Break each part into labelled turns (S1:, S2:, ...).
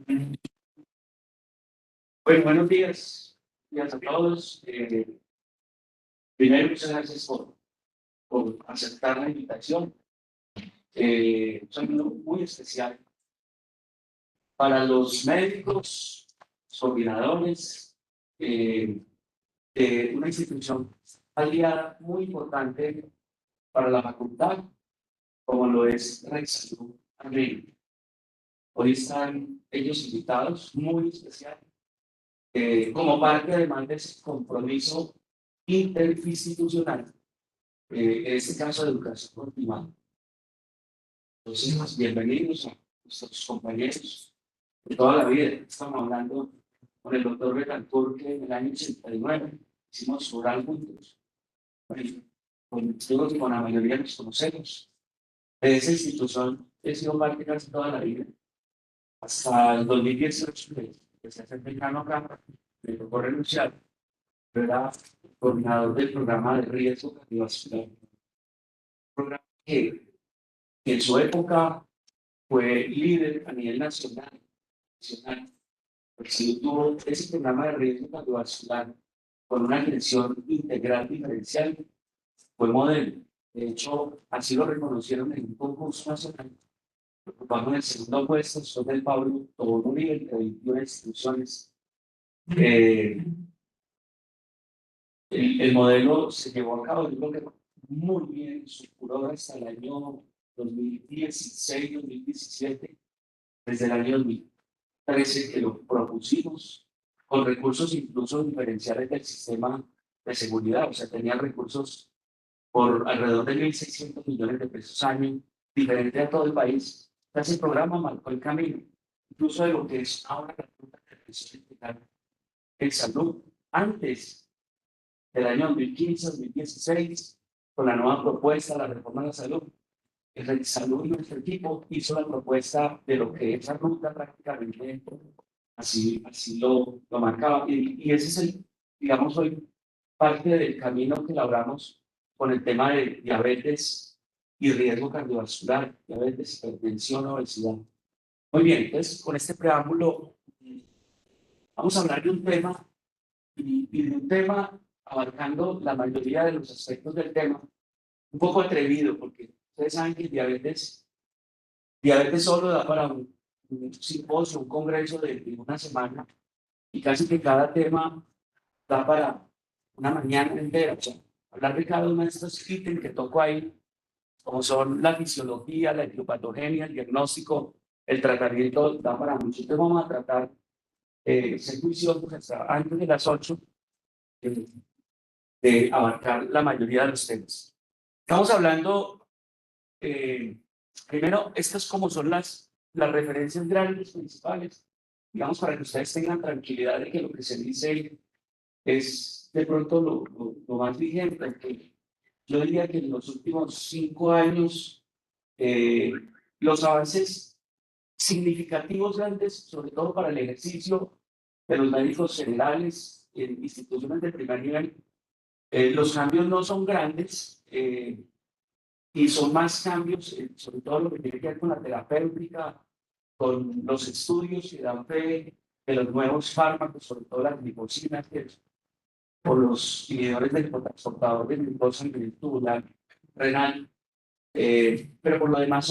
S1: Bueno, buenos días. Buenos días a todos. Primero, muchas gracias por aceptar la invitación. Es algo muy especial para los médicos, coordinadores de una institución aliada muy importante para la facultad, como lo es RedSalud América. Hoy están ellos invitados, muy especial, como parte además de ese compromiso interinstitucional, en este caso de educación continuada. Entonces, bienvenidos a nuestros compañeros de toda la vida. Estamos hablando con el doctor Betancourt, que en el año 89 hicimos oral juntos. Bueno, creo que con la mayoría nos conocemos. De esa institución he sido parte casi toda la vida. Hasta el 2018, que empecé a ser decano acá, me tocó renunciar. Yo era coordinador del programa de riesgo cardiovascular. Un programa que en su época fue líder a nivel nacional. Porque tuvo ese programa de riesgo cardiovascular con una atención integral diferencial, fue modelo. De hecho, así lo reconocieron en un concurso nacional. Ocupamos el segundo puesto, son del Pablo Tobón Uribe, entre 21 instituciones. Eh, el modelo se llevó a cabo, yo creo que muy bien, estructurado hasta el año 2016-2017, desde el año 2013 que lo propusimos, con recursos incluso diferenciales del sistema de seguridad, o sea, tenía recursos por alrededor de 1.600 millones de pesos año, diferente a todo el país. Ese programa marcó el camino, incluso de lo que es ahora la Ruta de Atención Integral en Salud, antes del año 2015-2016, con la nueva propuesta, la reforma de la salud. El Salud y nuestro equipo hizo la propuesta de lo que es la ruta prácticamente, así lo marcaba. Y ese es el, digamos, hoy parte del camino que labramos con el tema de diabetes y riesgo cardiovascular, diabetes, hipertensión, obesidad. Muy bien, entonces con este preámbulo vamos a hablar de un tema y de un tema abarcando la mayoría de los aspectos del tema, un poco atrevido, porque ustedes saben que diabetes solo da para un simposio, un congreso de una semana, y casi que cada tema da para una mañana entera. O sea, hablar de cada uno de estos ítems que toco ahí, como son la fisiología, la etiopatogenia, el diagnóstico, el tratamiento, da para mucho. Entonces vamos a tratar, ser juiciosos hasta antes de las 8, de abarcar la mayoría de los temas. Estamos hablando, primero, estas como son las referencias grandes, principales, digamos, para que ustedes tengan tranquilidad de que lo que se dice es de pronto lo más vigente, porque yo diría que en los últimos 5 años, los avances significativos grandes, sobre todo para el ejercicio de los médicos generales en instituciones de primer nivel, los cambios no son grandes, y son más cambios, sobre todo lo que tiene que ver con la terapéutica, con los estudios que dan fe de los nuevos fármacos, sobre todo las gliposinas, o los inhibidores del transportador de glucosa a nivel tubular renal. Pero por lo demás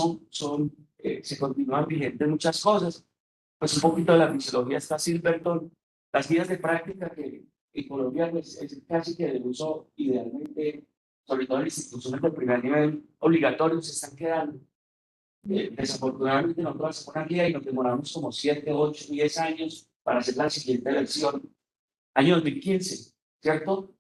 S1: se continúan vigentes muchas cosas. Pues un poquito de la fisiología está Silverton, las guías de práctica que en Colombia pues, es casi que de uso idealmente, sobre todo en instituciones de primer nivel obligatorios, se están quedando. Desafortunadamente nosotros hacemos una guía y nos demoramos como 7, 8, 10 años para hacer la siguiente versión. Año 2015, ¿cierto?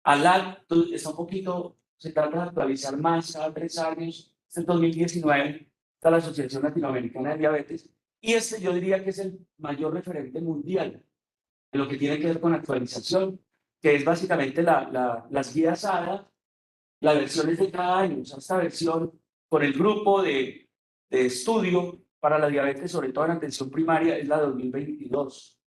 S1: ALAD está un poquito, se trata de actualizar más cada 3 años. Este 2019 está la Asociación Latinoamericana de Diabetes y este yo diría que es el mayor referente mundial en lo que tiene que ver con actualización, que es básicamente las guías ADA, las versiones de cada año. O sea, esta versión con el grupo de estudio para la diabetes, sobre todo en atención primaria, es la 2022.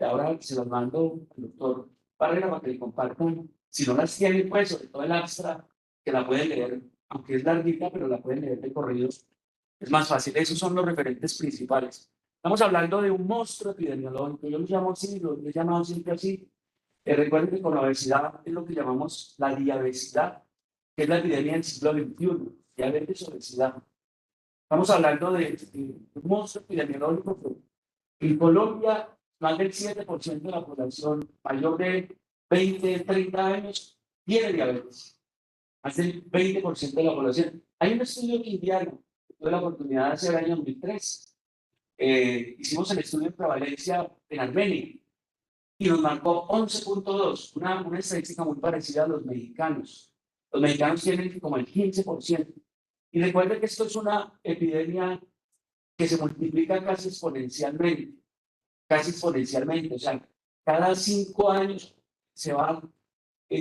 S1: Ahora se las mando al doctor Barrera para que le compartan. Si no las tienen, pues, sobre todo el abstract, que la pueden leer, aunque es larguita, pero la pueden leer de corrido. Es más fácil. Esos son los referentes principales. Estamos hablando de un monstruo epidemiológico. Yo lo llamo así, lo he llamado siempre así. Recuerden que con la obesidad es lo que llamamos la diabesidad, que es la epidemia del siglo XXI, diabetes, obesidad. Estamos hablando de un monstruo epidemiológico que en Colombia más del 7% de la población mayor de 20, 30 años tiene diabetes. Más del 20% de la población. Hay un estudio quindiano que tuve la oportunidad de hacer en el año 2003. Hicimos el estudio de prevalencia en Armenia y nos marcó 11.2, una estadística muy parecida a los mexicanos. Los mexicanos tienen como el 15%. Y recuerden que esto es una epidemia que se multiplica casi exponencialmente. O sea, cada 5 años se va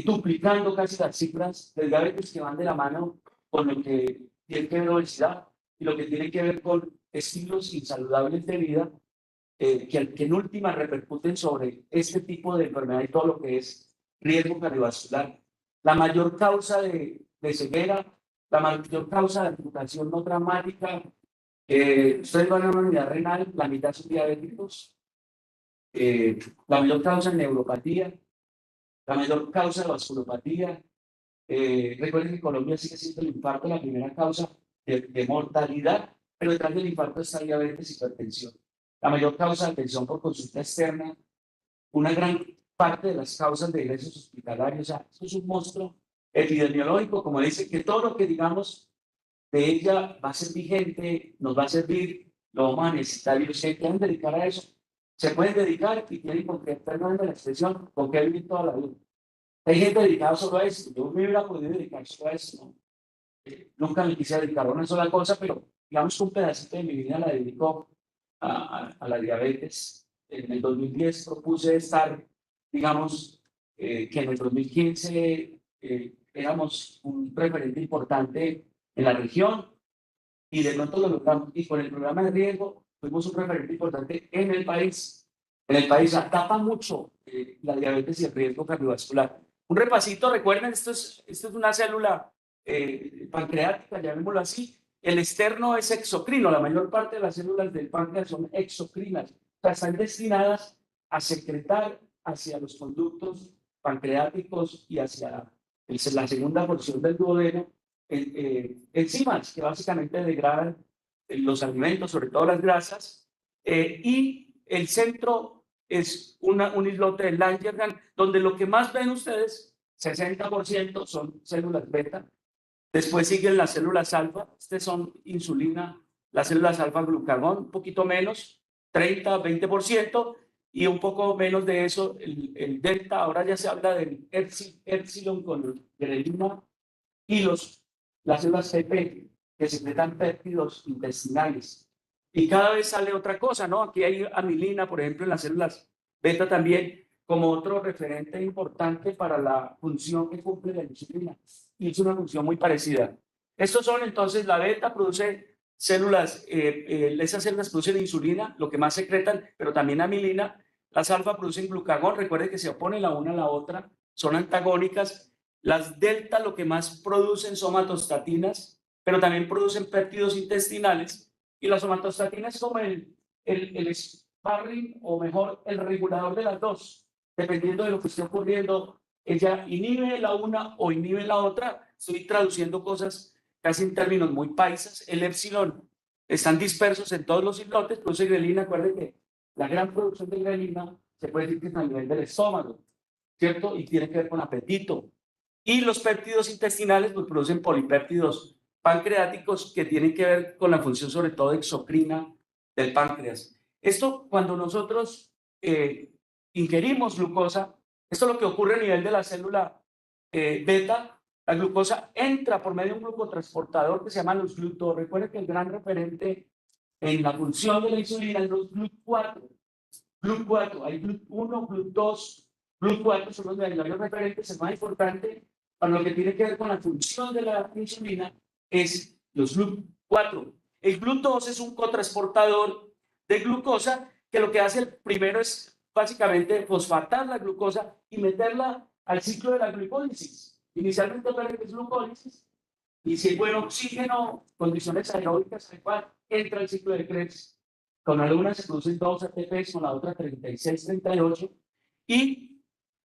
S1: duplicando casi las cifras de diabetes que van de la mano con lo que tiene que ver obesidad y lo que tiene que ver con estilos insaludables de vida que en última repercuten sobre este tipo de enfermedad y todo lo que es riesgo cardiovascular. La mayor causa de ceguera, la mayor causa de amputación no traumática, ustedes van a una unidad renal, la mitad son diabéticos, la mayor causa de neuropatía, la mayor causa de vasculopatía. Recuerden que Colombia sigue siendo el infarto la primera causa de mortalidad, pero detrás del infarto está diabetes y hipertensión. La mayor causa de atención por consulta externa, una gran parte de las causas de ingresos hospitalarios. O sea, esto es un monstruo epidemiológico, como dice, que todo lo que digamos de ella va a ser vigente, nos va a servir, lo vamos a necesitar y ustedes quieren dedicar a eso. Se pueden dedicar y tienen con qué, perdón de la expresión, con qué vivir toda la vida. Hay gente dedicada solo a eso. Yo me hubiera podido dedicar solo a eso, ¿no? Nunca me quise dedicar a una sola cosa, pero digamos que un pedacito de mi vida la dedico a la diabetes. En el 2010 propuse estar, digamos, que en el 2015 éramos un referente importante en la región y de pronto lo logramos. Y con el programa de riesgo fuimos un referente importante en el país. En el país tapa mucho la diabetes y el riesgo cardiovascular. Un repasito, recuerden, esto es una célula pancreática, llamémoslo así. El externo es exocrino, la mayor parte de las células del páncreas son exocrinas, o sea, están destinadas a secretar hacia los conductos pancreáticos y hacia la segunda porción del duodeno enzimas que básicamente degradan los alimentos, sobre todo las grasas, y el centro es un islote de Langerhans, donde lo que más ven ustedes, 60% son células beta, después siguen las células alfa, estas son insulina, las células alfa glucagón, un poquito menos, 30-20%, y un poco menos de eso, el delta, ahora ya se habla del epsilon con grelina, y las células CP que secretan péptidos intestinales. Y cada vez sale otra cosa, ¿no? Aquí hay amilina, por ejemplo, en las células beta también, como otro referente importante para la función que cumple la insulina. Y es una función muy parecida. Estos son entonces, la beta produce células, esas células producen insulina, lo que más secretan, pero también amilina. Las alfa producen glucagón, recuerde que se oponen la una a la otra, son antagónicas. Las delta lo que más producen somatostatinas, pero también producen péptidos intestinales. Y la somatostatina es como el sparring, o mejor, el regulador de las dos. Dependiendo de lo que esté ocurriendo, ella inhibe la una o inhibe la otra. Estoy traduciendo cosas casi en términos muy paisas. El epsilon están dispersos en todos los islotes, produce grelina. Acuérdense que la gran producción de grelina se puede decir que es a nivel del estómago, ¿cierto? Y tiene que ver con apetito. Y los péptidos intestinales pues, producen polipéptidos pancreáticos que tienen que ver con la función sobre todo exocrina del páncreas. Esto cuando nosotros ingerimos glucosa, esto es lo que ocurre a nivel de la célula beta, la glucosa entra por medio de un glucotransportador que se llama los GLUT2. Recuerden que el gran referente en la función de la insulina es los GLUT4. GLUT4, hay GLUT1, GLUT2, GLUT4 son los mayores referentes. El más importante para lo que tiene que ver con la función de la insulina es los GLUT4. El GLUT2 es un cotransportador de glucosa que lo que hace el primero es básicamente fosfatar la glucosa y meterla al ciclo de la glucólisis. Inicialmente es glucólisis y si hay buen oxígeno, condiciones aeróbicas adecuadas, entra el ciclo de Krebs Con algunas se producen 2 ATPs, con la otra 36, 38. ¿Y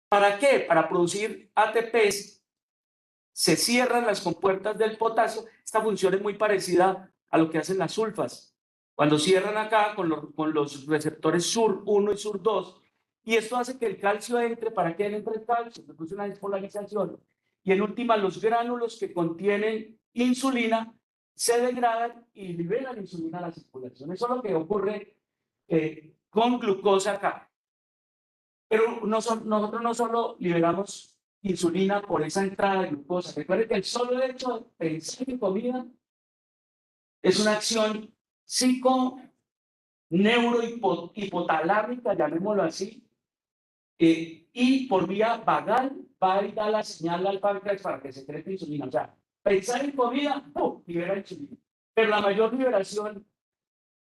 S1: para qué? Para producir ATPs se cierran las compuertas del potasio. Esta función es muy parecida a lo que hacen las sulfas. Cuando cierran acá con los receptores SUR1 y SUR2, y esto hace que el calcio entre. ¿Para qué entre el calcio? Se produce una despolarización. Y en última, los gránulos que contienen insulina se degradan y liberan insulina a la circulación. Eso es lo que ocurre con glucosa acá. Pero nosotros no solo liberamos insulina por esa entrada de glucosa. Recuerden que el solo hecho de pensar en comida es una acción psico-neurohipotalámica, llamémoslo así, y por vía vagal va a ir a la señal al páncreas para que secrete insulina. O sea, pensar en comida, ¡pum!, libera insulina. Pero la mayor liberación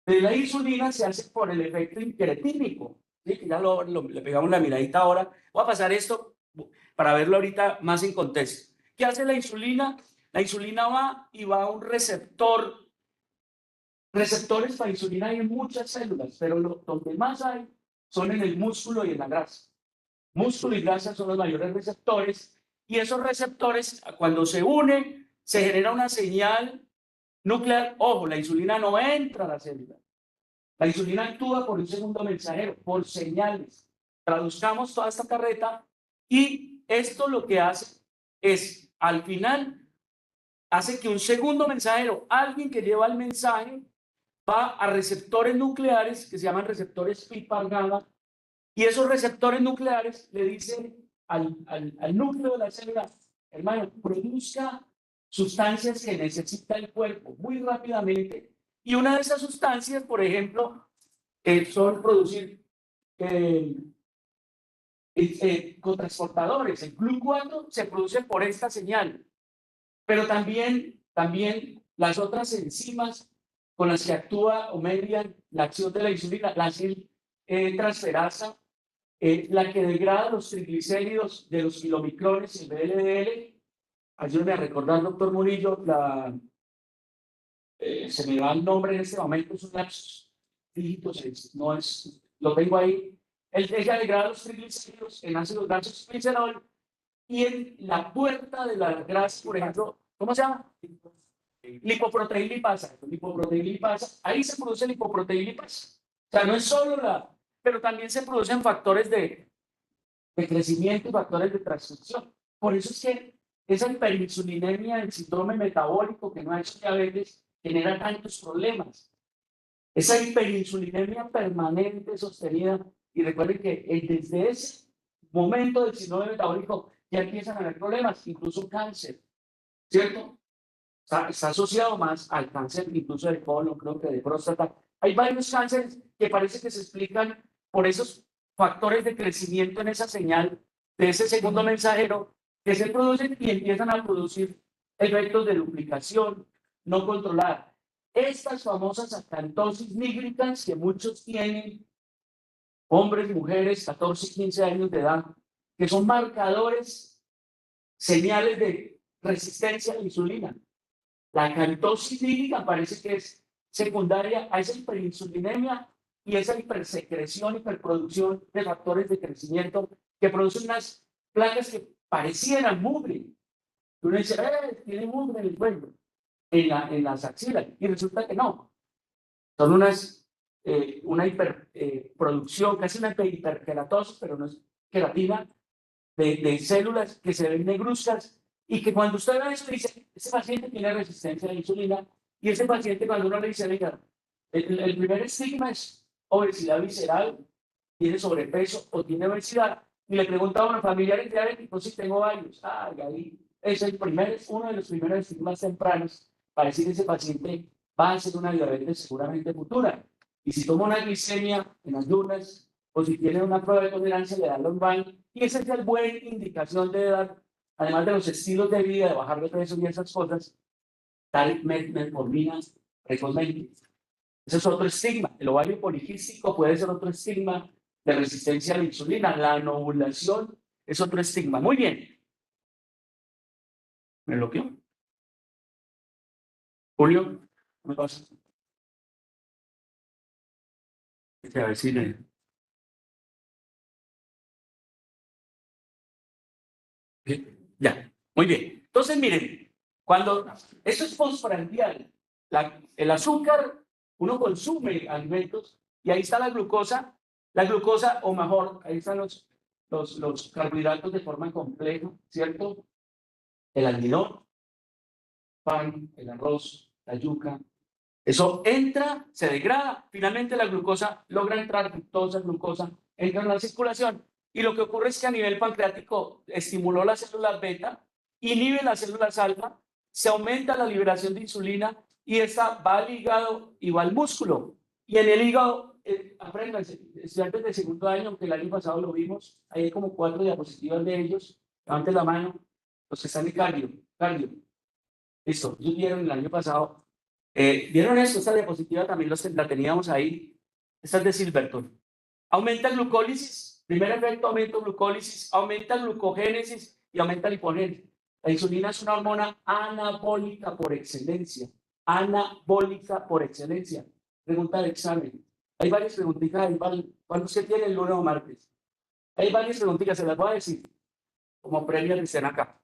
S1: de la insulina se hace por el efecto incretínico. ¿Sí? Ya le pegamos la miradita ahora. Voy a pasar esto para verlo ahorita más en contexto. ¿Qué hace la insulina? La insulina va y va a un receptor. Receptores para insulina hay en muchas células, pero donde más hay son en el músculo y en la grasa. Músculo y grasa son los mayores receptores, y esos receptores, cuando se unen, se genera una señal nuclear. Ojo, la insulina no entra a la célula. La insulina actúa por un segundo mensajero, por señales. Traduzcamos toda esta carreta, y esto lo que hace es, al final, hace que un segundo mensajero, alguien que lleva el mensaje, va a receptores nucleares que se llaman receptores PIPAR-GABA, y esos receptores nucleares le dicen al núcleo de la célula: hermano, produzca sustancias que necesita el cuerpo muy rápidamente. Y una de esas sustancias, por ejemplo, son producir cotransportadores. El GLU4 se produce por esta señal, pero también las otras enzimas con las que actúa o median la acción de la insulina, la transferasa, la que degrada los triglicéridos de los kilomicrones, el VLDL. Ayúdame a recordar, doctor Murillo, se me va el nombre en este momento, es un lapsus, dígitos, no es, lo tengo ahí. Ella degrada los triglicéridos en ácidos grasos glicerol, y en la puerta de la grasa, por ejemplo, ¿cómo se llama? Lipoproteílipasa. Lipoproteílipasa, ahí se produce lipoproteílipasa. O sea, no es solo pero también se producen factores de crecimiento y factores de transcripción. Por eso es que esa hiperinsulinemia, el síndrome metabólico que no ha hecho diabetes, genera tantos problemas. Esa hiperinsulinemia permanente, sostenida. Y recuerden que desde ese momento del síndrome metabólico ya empiezan a haber problemas, incluso cáncer, ¿cierto? Está asociado más al cáncer, incluso del colon, creo que de próstata. Hay varios cánceres que parece que se explican por esos factores de crecimiento en esa señal de ese segundo mensajero, que se producen y empiezan a producir efectos de duplicación no controlada. Estas famosas acantosis nígricas que muchos tienen, hombres, mujeres, 14, 15 años de edad, que son marcadores, señales de resistencia a la insulina. La acantosis nígrica parece que es secundaria a esa hiperinsulinemia y esa hipersecreción, hiperproducción de factores de crecimiento que producen unas placas que parecieran mugre. Uno dice, tiene mugre en el cuello, en las axilas, y resulta que no. Son una hiperproducción, casi una hiperkeratosis, pero no es queratina, de células que se ven negruzcas, y que cuando usted ve esto dice, ese paciente tiene resistencia a la insulina. Y ese paciente, cuando uno le dice, venga, el primer estigma es obesidad visceral, tiene sobrepeso o tiene obesidad, y le pregunta a una familiar diabético si tengo varios. Y ahí es uno de los primeros estigmas tempranos para decir que ese paciente va a ser una diabetes seguramente futura. Y si toma una glicemia en las lunas, o si tiene una prueba de tolerancia, le dan los baños, y esa es la buena indicación de edad, además de los estilos de vida, de bajar de peso y esas cosas, tal metformina precozmente. Ese es otro estigma. El ovario poliquístico puede ser otro estigma de resistencia a la insulina. La anovulación es otro estigma. Muy bien. ¿Me bloqueó? Julio, ¿me pasa? A ver si ya, muy bien. Entonces, miren, cuando esto es postprandial, el azúcar, uno consume alimentos y ahí está la glucosa, o mejor, ahí están los carbohidratos de forma compleja, ¿cierto? El almidón, pan, el arroz, la yuca. Eso entra, se degrada, finalmente la glucosa logra entrar, fructosa, glucosa, entra en la circulación y lo que ocurre es que a nivel pancreático estimuló las células beta, inhibe las células alfa, se aumenta la liberación de insulina y esta va al hígado y va al músculo. Y en el hígado, aprendan, estudiantes de segundo año, aunque el año pasado lo vimos, hay como 4 diapositivas de ellos, levanten la mano, los que están en cardio. Listo, ellos vieron el año pasado. ¿Vieron esto? Esta diapositiva también la teníamos ahí. Esta es de Silverton. Aumenta glucólisis. Primer efecto, aumenta glucólisis, aumenta glucogénesis y aumenta lipogénesis. La insulina es una hormona anabólica por excelencia. Anabólica por excelencia. Pregunta de examen. Hay varias preguntitas. ¿Cuándo se tiene el lunes o martes? Hay varias preguntitas, se las voy a decir. Como premio que estén acá.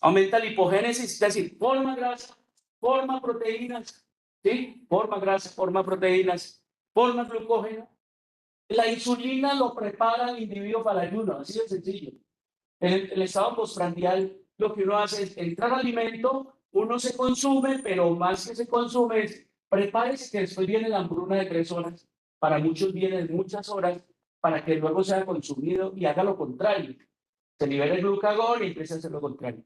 S1: Aumenta la lipogénesis, es decir, forma grasa, forma proteínas, ¿sí? Forma grasa, forma proteínas, forma glucógeno. La insulina lo prepara el individuo para el ayuno, así de sencillo. En el estado postprandial, lo que uno hace es entrar al alimento, uno se consume, pero más que se consume es prepárese que después viene la hambruna de 3 horas, para muchos viene de muchas horas, para que luego sea consumido y haga lo contrario. Se libera el glucagón y empieza a hacer lo contrario.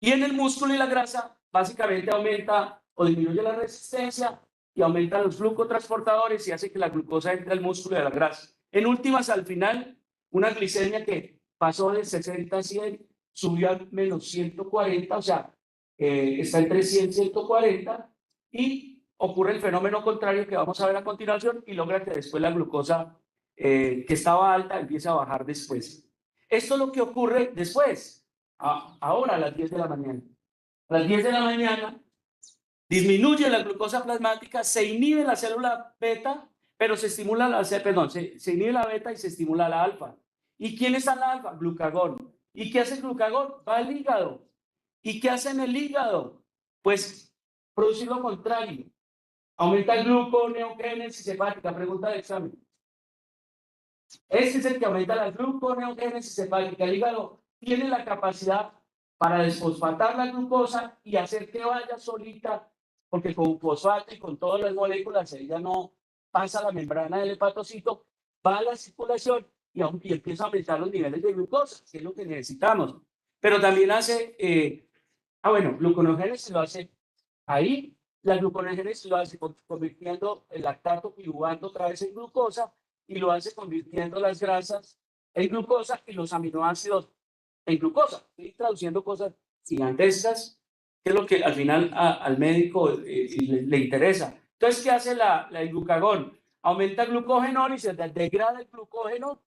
S1: Y en el músculo y la grasa, básicamente aumenta o disminuye la resistencia y aumenta los glucotransportadores y hace que la glucosa entre al músculo y a la grasa. En últimas, al final, una glicemia que pasó de 60 a 100, subió a menos 140, o sea, está entre 100 y 140, y ocurre el fenómeno contrario que vamos a ver a continuación y logra que después la glucosa que estaba alta empiece a bajar después. Esto es lo que ocurre después, ahora a las 10 de la mañana. A las 10 de la mañana disminuye la glucosa plasmática, se inhibe la célula beta, pero se estimula se inhibe la beta y se estimula la alfa. ¿Y quién está en la alfa? Glucagón. ¿Y qué hace el glucagón? Va al hígado. ¿Y qué hace en el hígado? Pues producir lo contrario. Aumenta el gluconeogénesis hepática. Pregunta de examen. Este es el que aumenta la gluconeogénesis hepática. El hígado tiene la capacidad para desfosfatar la glucosa y hacer que vaya solita, porque con fosfato y con todas las moléculas, ella no pasa la membrana del hepatocito, va a la circulación y empieza a aumentar los niveles de glucosa, que es lo que necesitamos. Pero también hace, gluconeogénesis lo hace ahí, la gluconeogénesis lo hace convirtiendo el lactato piruvando otra vez en glucosa y lo hace convirtiendo las grasas en glucosa y los aminoácidos en glucosa. Estoy traduciendo cosas gigantescas, que es lo que al final al médico le interesa. Entonces, ¿qué hace el glucagón? Aumenta el glucógeno y se degrada el glucógeno,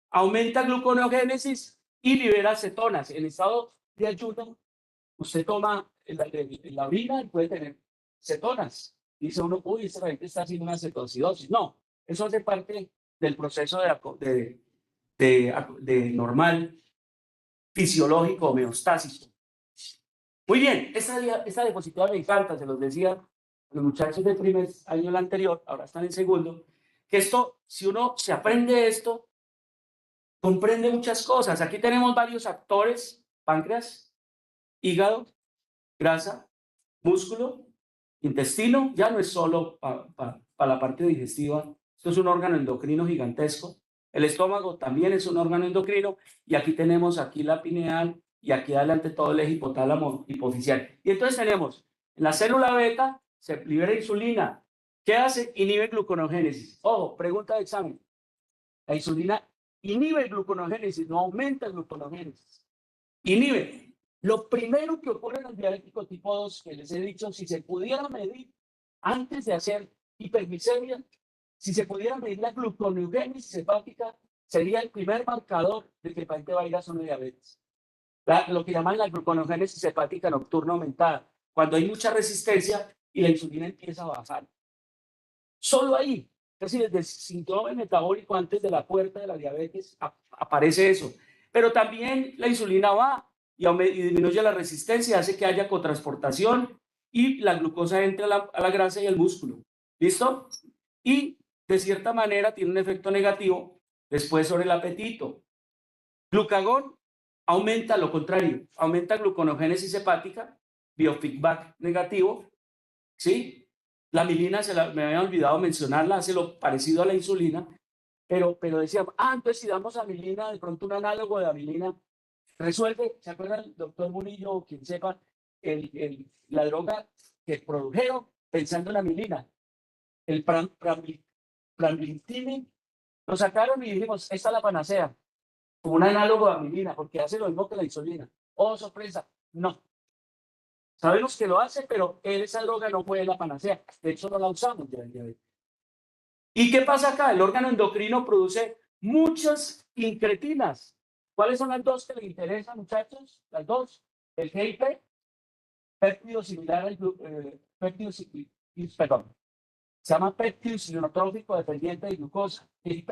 S1: aumenta gluconeogénesis y libera cetonas. En estado de ayuno, usted toma la orina y puede tener cetonas. Dice uno, uy, esta gente está haciendo una cetocidosis. No, eso hace parte del proceso de normal, fisiológico, homeostásico. Muy bien, esta diapositiva me encanta, se los decía los muchachos del primer año el anterior, ahora están en segundo, que esto, si uno se aprende esto, comprende muchas cosas. Aquí tenemos varios actores: páncreas, hígado, grasa, músculo, intestino. Ya no es solo para la parte digestiva, esto es un órgano endocrino gigantesco. El estómago también es un órgano endocrino y aquí tenemos aquí la pineal y aquí adelante todo el eje hipotálamo hipoficial. Y entonces tenemos en la célula beta, se libera insulina. ¿Qué hace? Inhibe gluconeogénesis. Ojo, pregunta de examen. La insulina inhibe gluconeogénesis, no aumenta gluconeogénesis. Inhibe. Lo primero que ocurre en el diabético tipo 2, que les he dicho, si se pudiera medir antes de hacer hiperglicemia, si se pudiera medir la gluconeogénesis hepática, sería el primer marcador de que el paciente va a ir a zona de diabetes. Lo que llaman la gluconeogénesis hepática nocturna aumentada, cuando hay mucha resistencia y la insulina empieza a bajar. Solo ahí, casi desde el síndrome metabólico, antes de la puerta de la diabetes, aparece eso. Pero también la insulina va y disminuye la resistencia, hace que haya cotransportación y la glucosa entre a la grasa y el músculo. ¿Listo? Y de cierta manera tiene un efecto negativo después sobre el apetito. Glucagón aumenta lo contrario, aumenta gluconogénesis hepática, biofeedback negativo, ¿sí? La milina, me había olvidado mencionarla, hace lo parecido a la insulina, pero decía, entonces si damos amilina, de pronto un análogo de amilina, resuelve, ¿se acuerdan, el doctor Murillo, o quien sepa, la droga que produjeron pensando en la amilina, el pramlintine, lo sacaron y dijimos, esta es la panacea, como un análogo de amilina, porque hace lo mismo que la insulina. Oh, sorpresa, no. Sabemos que lo hace, pero esa droga no fue la panacea. De hecho, no la usamos ya en diabetes. ¿Y qué pasa acá? El órgano endocrino produce muchas incretinas. ¿Cuáles son las dos que le interesan, muchachos? Las dos. El GIP, péptido similar al perdón. Se llama péptido insulinotrófico dependiente de glucosa, GIP,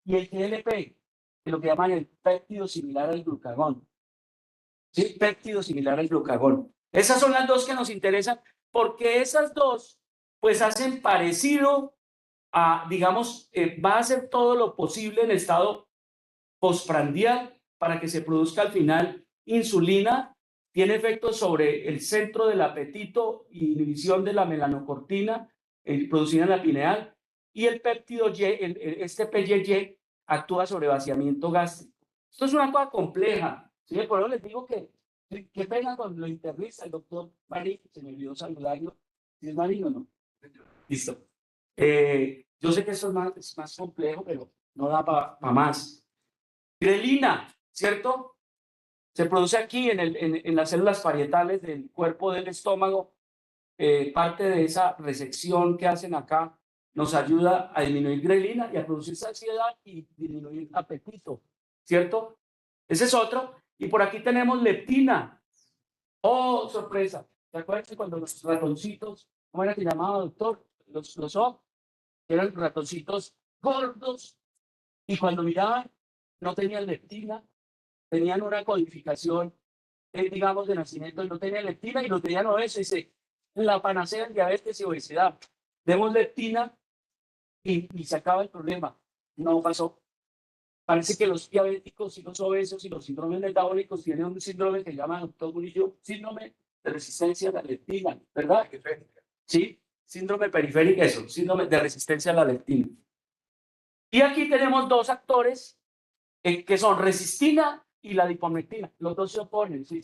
S1: y el GLP, que es lo que llaman el péptido similar al glucagón. ¿Sí? Péptido similar al glucagón. Esas son las dos que nos interesan porque esas dos pues hacen parecido a, digamos, va a hacer todo lo posible en estado postprandial para que se produzca al final insulina, tiene efectos sobre el centro del apetito, inhibición de la melanocortina producida en la pineal, y el péptido Y, este PYY, actúa sobre vaciamiento gástrico. Esto es una cosa compleja, ¿sí? Por eso les digo que qué pena con lo internista, el doctor Marín, se me olvidó saludarlo. ¿Sí es Marín o no? Listo. Yo sé que eso es más complejo, pero no da para más. Grelina, ¿cierto? Se produce aquí en las células parietales del cuerpo del estómago. Parte de esa resección que hacen acá nos ayuda a disminuir grelina y a producir saciedad y disminuir apetito, ¿cierto? Ese es otro. Y por aquí tenemos leptina. Oh, sorpresa. ¿Te acuerdas cuando los ratoncitos, cómo era que llamaba, doctor? Los O, eran ratoncitos gordos y cuando miraban no tenían leptina, tenían una codificación, digamos, de nacimiento y no tenían leptina y lo tenían obeso. Dice, la panacea en diabetes y obesidad. Demos leptina y se acaba el problema. No pasó. Parece que los diabéticos y los obesos y los síndromes metabólicos tienen un síndrome que llama, doctor Murillo, síndrome de resistencia a la leptina, ¿verdad? Sí, síndrome periférico, eso, síndrome de resistencia a la leptina. Y aquí tenemos dos actores que son resistina y la adiponectina. Los dos se oponen. ¿Sí?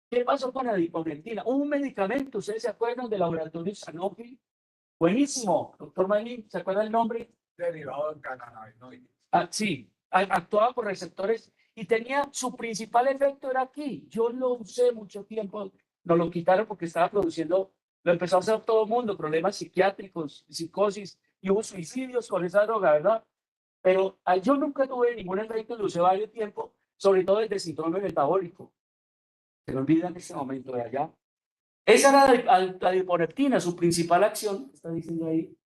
S1: ¿Qué pasó con la adiponectina? Un medicamento, ¿ustedes se acuerdan del laboratorio Sanofi? Buenísimo, doctor Maylin, ¿se acuerda el nombre? Derivado del cannabinoide. Sí, actuaba por receptores y tenía su principal efecto era aquí. Yo lo usé mucho tiempo, nos lo quitaron porque estaba produciendo, lo empezó a hacer todo el mundo, problemas psiquiátricos, psicosis, y hubo suicidios con esa droga, ¿verdad? Pero yo nunca tuve ningún efecto, lo usé varios tiempo, sobre todo desde síndrome metabólico. Se me olvida en este momento de allá. Esa era la adiponectina, su principal acción, está diciendo ahí,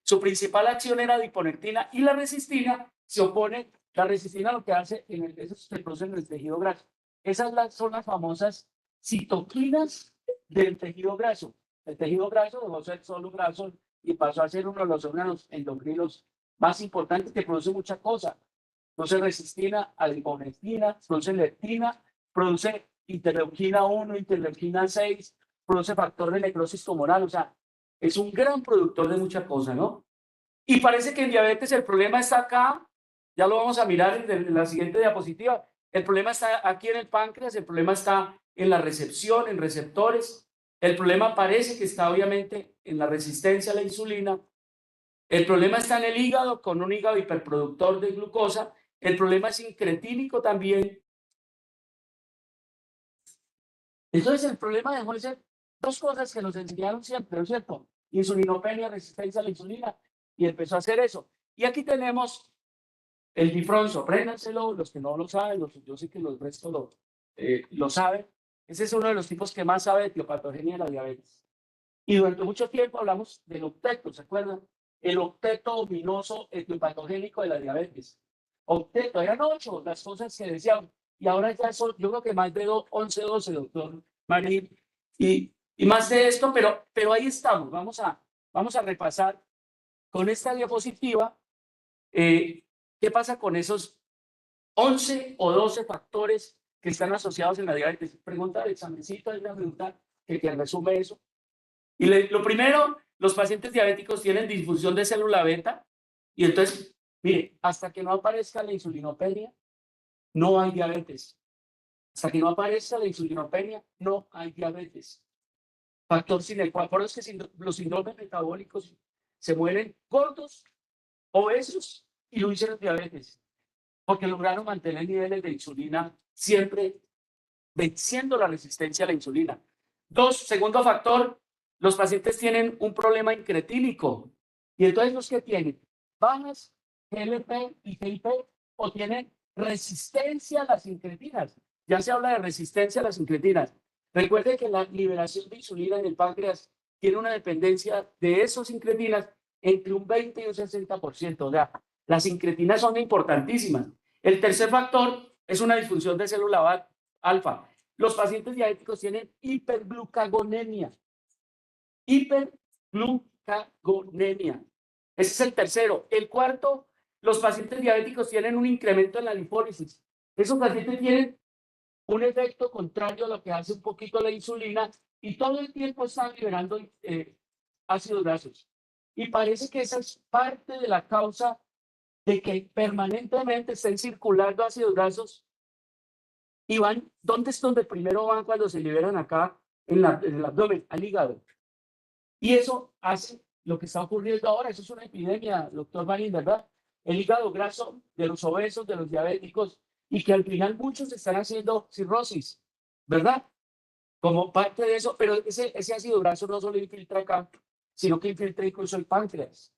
S1: su principal acción era adiponectina y la resistina se opone, la resistina lo que hace, eso se produce en el tejido graso. Esas son las famosas citoquinas del tejido graso. El tejido graso dejó de ser solo graso y pasó a ser uno de los órganos endocrinos más importantes que produce muchas cosas. Produce resistina, adiponectina, produce leptina, produce interleuquina 1, interleuquina 6, produce factor de necrosis tumoral, o sea, es un gran productor de muchas cosas, ¿no? Y parece que en diabetes el problema está acá, ya lo vamos a mirar en la siguiente diapositiva, el problema está aquí en el páncreas, el problema está en la recepción, en receptores, el problema parece que está obviamente en la resistencia a la insulina, el problema está en el hígado, con un hígado hiperproductor de glucosa, el problema es incretínico también. Entonces el problema dejó de ser dos cosas que nos enseñaron siempre, ¿no es cierto? Insulinopenia, resistencia a la insulina, y empezó a hacer eso. Y aquí tenemos el difronzo, apréndanselo, los que no lo saben, yo sé que los restos lo saben. Ese es uno de los tipos que más sabe de etiopatogenia de la diabetes. Y durante mucho tiempo hablamos del octeto, ¿se acuerdan? el octeto ominoso etiopatogénico de la diabetes. Octeto, eran 8 las cosas que decían, y ahora ya son, yo creo que más de 11, 12, doctor Marín, y más de esto, pero ahí estamos. Vamos a repasar con esta diapositiva qué pasa con esos 11 o 12 factores que están asociados en la diabetes. Pregunta del examencito, hay una pregunta que resume eso. Y lo primero, los pacientes diabéticos tienen disfunción de célula beta, y entonces, mire, hasta que no aparezca la insulinopenia, no hay diabetes. Hasta que no aparezca la insulinopenia, no hay diabetes. Factor sine qua non. Por eso es que los síndromes metabólicos se mueren gordos, obesos y no hicieron diabetes, porque lograron mantener niveles de insulina siempre venciendo la resistencia a la insulina. Segundo factor, los pacientes tienen un problema incretínico. Y entonces los que tienen bajas GLP y GIP o tienen resistencia a las incretinas. Ya se habla de resistencia a las incretinas. Recuerde que la liberación de insulina en el páncreas tiene una dependencia de esos incretinas entre un 20 y un 60%. O sea, las incretinas son importantísimas. El tercer factor es una disfunción de célula alfa. Los pacientes diabéticos tienen hiperglucagonemia. Hiperglucagonemia. Ese es el tercero. El cuarto, los pacientes diabéticos tienen un incremento en la linfólisis. Esos pacientes tienen un efecto contrario a lo que hace un poquito la insulina y todo el tiempo están liberando ácidos grasos. Y parece que esa es parte de la causa de que permanentemente estén circulando ácidos grasos y van, ¿dónde es donde primero van cuando se liberan acá en el abdomen? Al hígado. Y eso hace lo que está ocurriendo ahora. Eso es una epidemia, doctor Marín, ¿verdad? El hígado graso de los obesos, de los diabéticos, y que al final muchos están haciendo cirrosis, ¿verdad? Como parte de eso, pero ese ácido graso no solo infiltra acá, sino que infiltra incluso el páncreas.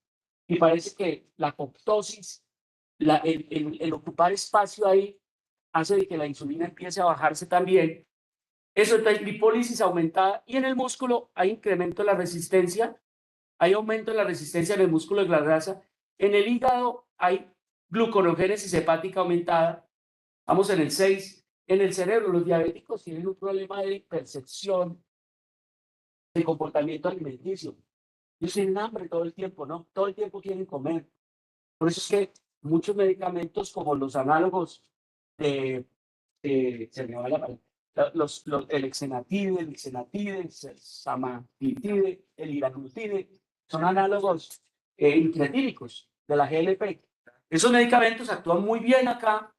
S1: Y parece que la apoptosis, el ocupar espacio ahí, hace de que la insulina empiece a bajarse también. Eso, entonces, lipólisis aumentada, y en el músculo hay incremento de la resistencia, hay aumento de la resistencia en el músculo de la grasa. En el hígado hay gluconeogénesis hepática aumentada. Vamos en el 6. En el cerebro, los diabéticos tienen un problema de percepción de comportamiento alimenticio. Ellos tienen hambre todo el tiempo, ¿no? Todo el tiempo quieren comer. Por eso es que muchos medicamentos, como los análogos se me va la palabra, el exenatide, el samaglutide, el liraglutide, son análogos incretínicos de la GLP. Esos medicamentos actúan muy bien acá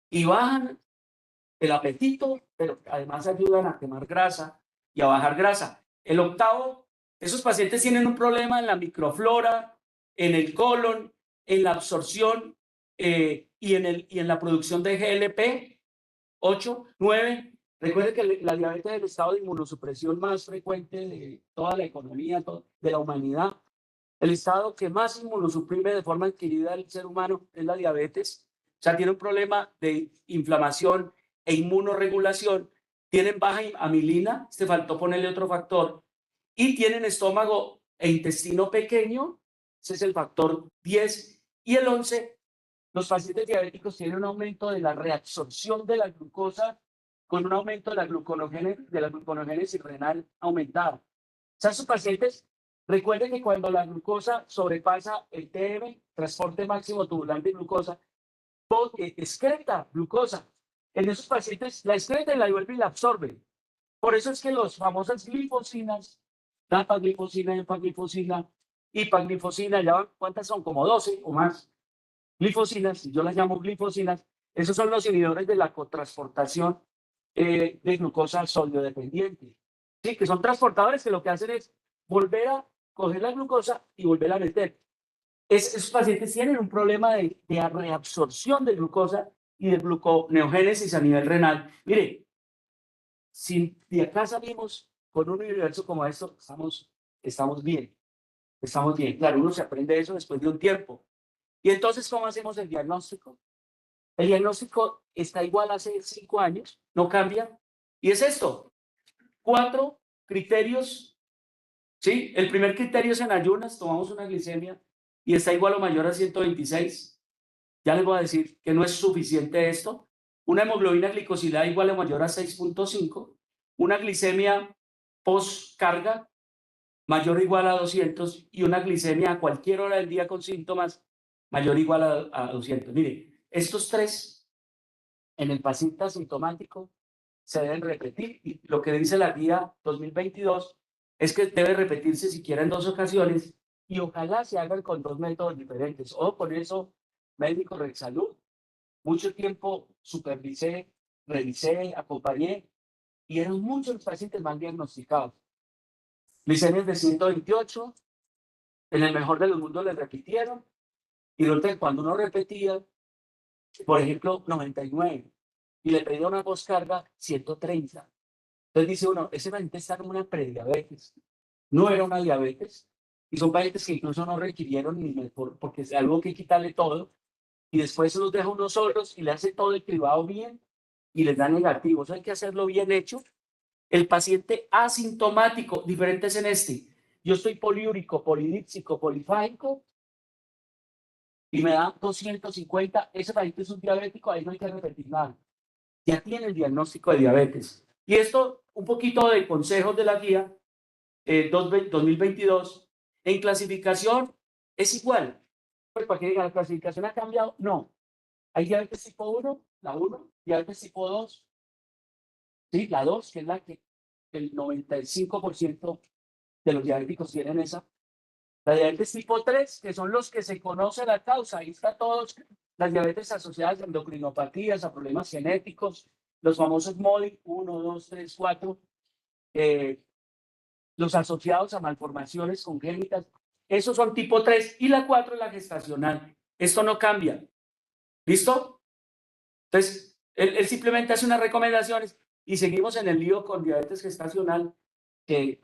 S1: y bajan el apetito, pero además ayudan a quemar grasa y a bajar grasa. El octavo, esos pacientes tienen un problema en la microflora, en el colon, en la absorción y en la producción de GLP. 8, 9. Recuerde que la diabetes es el estado de inmunosupresión más frecuente de toda la economía, de la humanidad. El estado que más inmunosuprime de forma adquirida el ser humano es la diabetes. O sea, tiene un problema de inflamación e inmunorregulación. Tienen baja amilina, te faltó ponerle otro factor. Y tienen estómago e intestino pequeño, ese es el factor 10. Y el 11, los pacientes diabéticos tienen un aumento de la reabsorción de la glucosa con un aumento de la gluconogénesis renal aumentada. O sea, sus pacientes, recuerden que cuando la glucosa sobrepasa el TM, transporte máximo tubular de glucosa, excreta glucosa. En esos pacientes la excreta y la devuelve y la absorbe. Por eso es que las famosas glifosinas, dapaglifosina, empaglifosina, hipaglifosina, ¿ya cuántas son? Como 12 o más. Glifosinas, yo las llamo glifosinas, esos son los inhibidores de la cotransportación de glucosa sólido dependiente. Sí, que son transportadores que lo que hacen es volver a coger la glucosa y volver a meter. Esos pacientes tienen un problema de reabsorción de glucosa y de gluconeogénesis a nivel renal. Mire, si de acá salimos con un universo como esto, estamos bien. Estamos bien. Claro, uno se aprende eso después de un tiempo. Y entonces, ¿cómo hacemos el diagnóstico? El diagnóstico está igual hace 5 años, no cambia. Y es esto, 4 criterios. ¿Sí? El primer criterio es en ayunas, tomamos una glicemia y está igual o mayor a 126, ya les voy a decir que no es suficiente esto. Una hemoglobina glicosilada igual o mayor a 6.5, una glicemia post-carga mayor o igual a 200 y una glicemia a cualquier hora del día con síntomas mayor o igual a 200. Mire, estos tres en el paciente asintomático se deben repetir y lo que dice la guía 2022 es que debe repetirse siquiera en 2 ocasiones y ojalá se hagan con 2 métodos diferentes. O con eso, médico de salud, mucho tiempo supervisé, revisé, acompañé y eran muchos los pacientes mal diagnosticados. Glicemias de 128, en el mejor de los mundos les repitieron y cuando uno repetía, por ejemplo, 99 y le pedía una poscarga 130. Entonces dice uno, ese paciente está como una prediabetes. No era una diabetes y son pacientes que incluso no requirieron ni mejor porque es algo que quitarle todo y después se los deja unos solos y le hace todo el cribado bien y les da negativos. Hay que hacerlo bien hecho. El paciente asintomático, diferentes en este. Yo estoy poliúrico, polidípsico, polifágico y me da 250. Ese paciente es un diabético, ahí no hay que repetir nada. Ya tiene el diagnóstico de diabetes. Y esto, un poquito de consejos de la guía 2022. En clasificación es igual. Pues para que digan, la clasificación ha cambiado. No. Hay diabetes tipo 1, la 1, diabetes tipo 2, ¿sí? La 2, que es la que el 95% de los diabéticos tienen esa. La diabetes tipo 3, que son los que se conoce la causa. Ahí está todos las diabetes asociadas a endocrinopatías, a problemas genéticos, los famosos MODI 1, 2, 3, 4, los asociados a malformaciones congénitas. Esos son tipo 3 y la 4 es la gestacional. Esto no cambia. ¿Listo? Entonces, él simplemente hace unas recomendaciones y seguimos en el lío con diabetes gestacional, que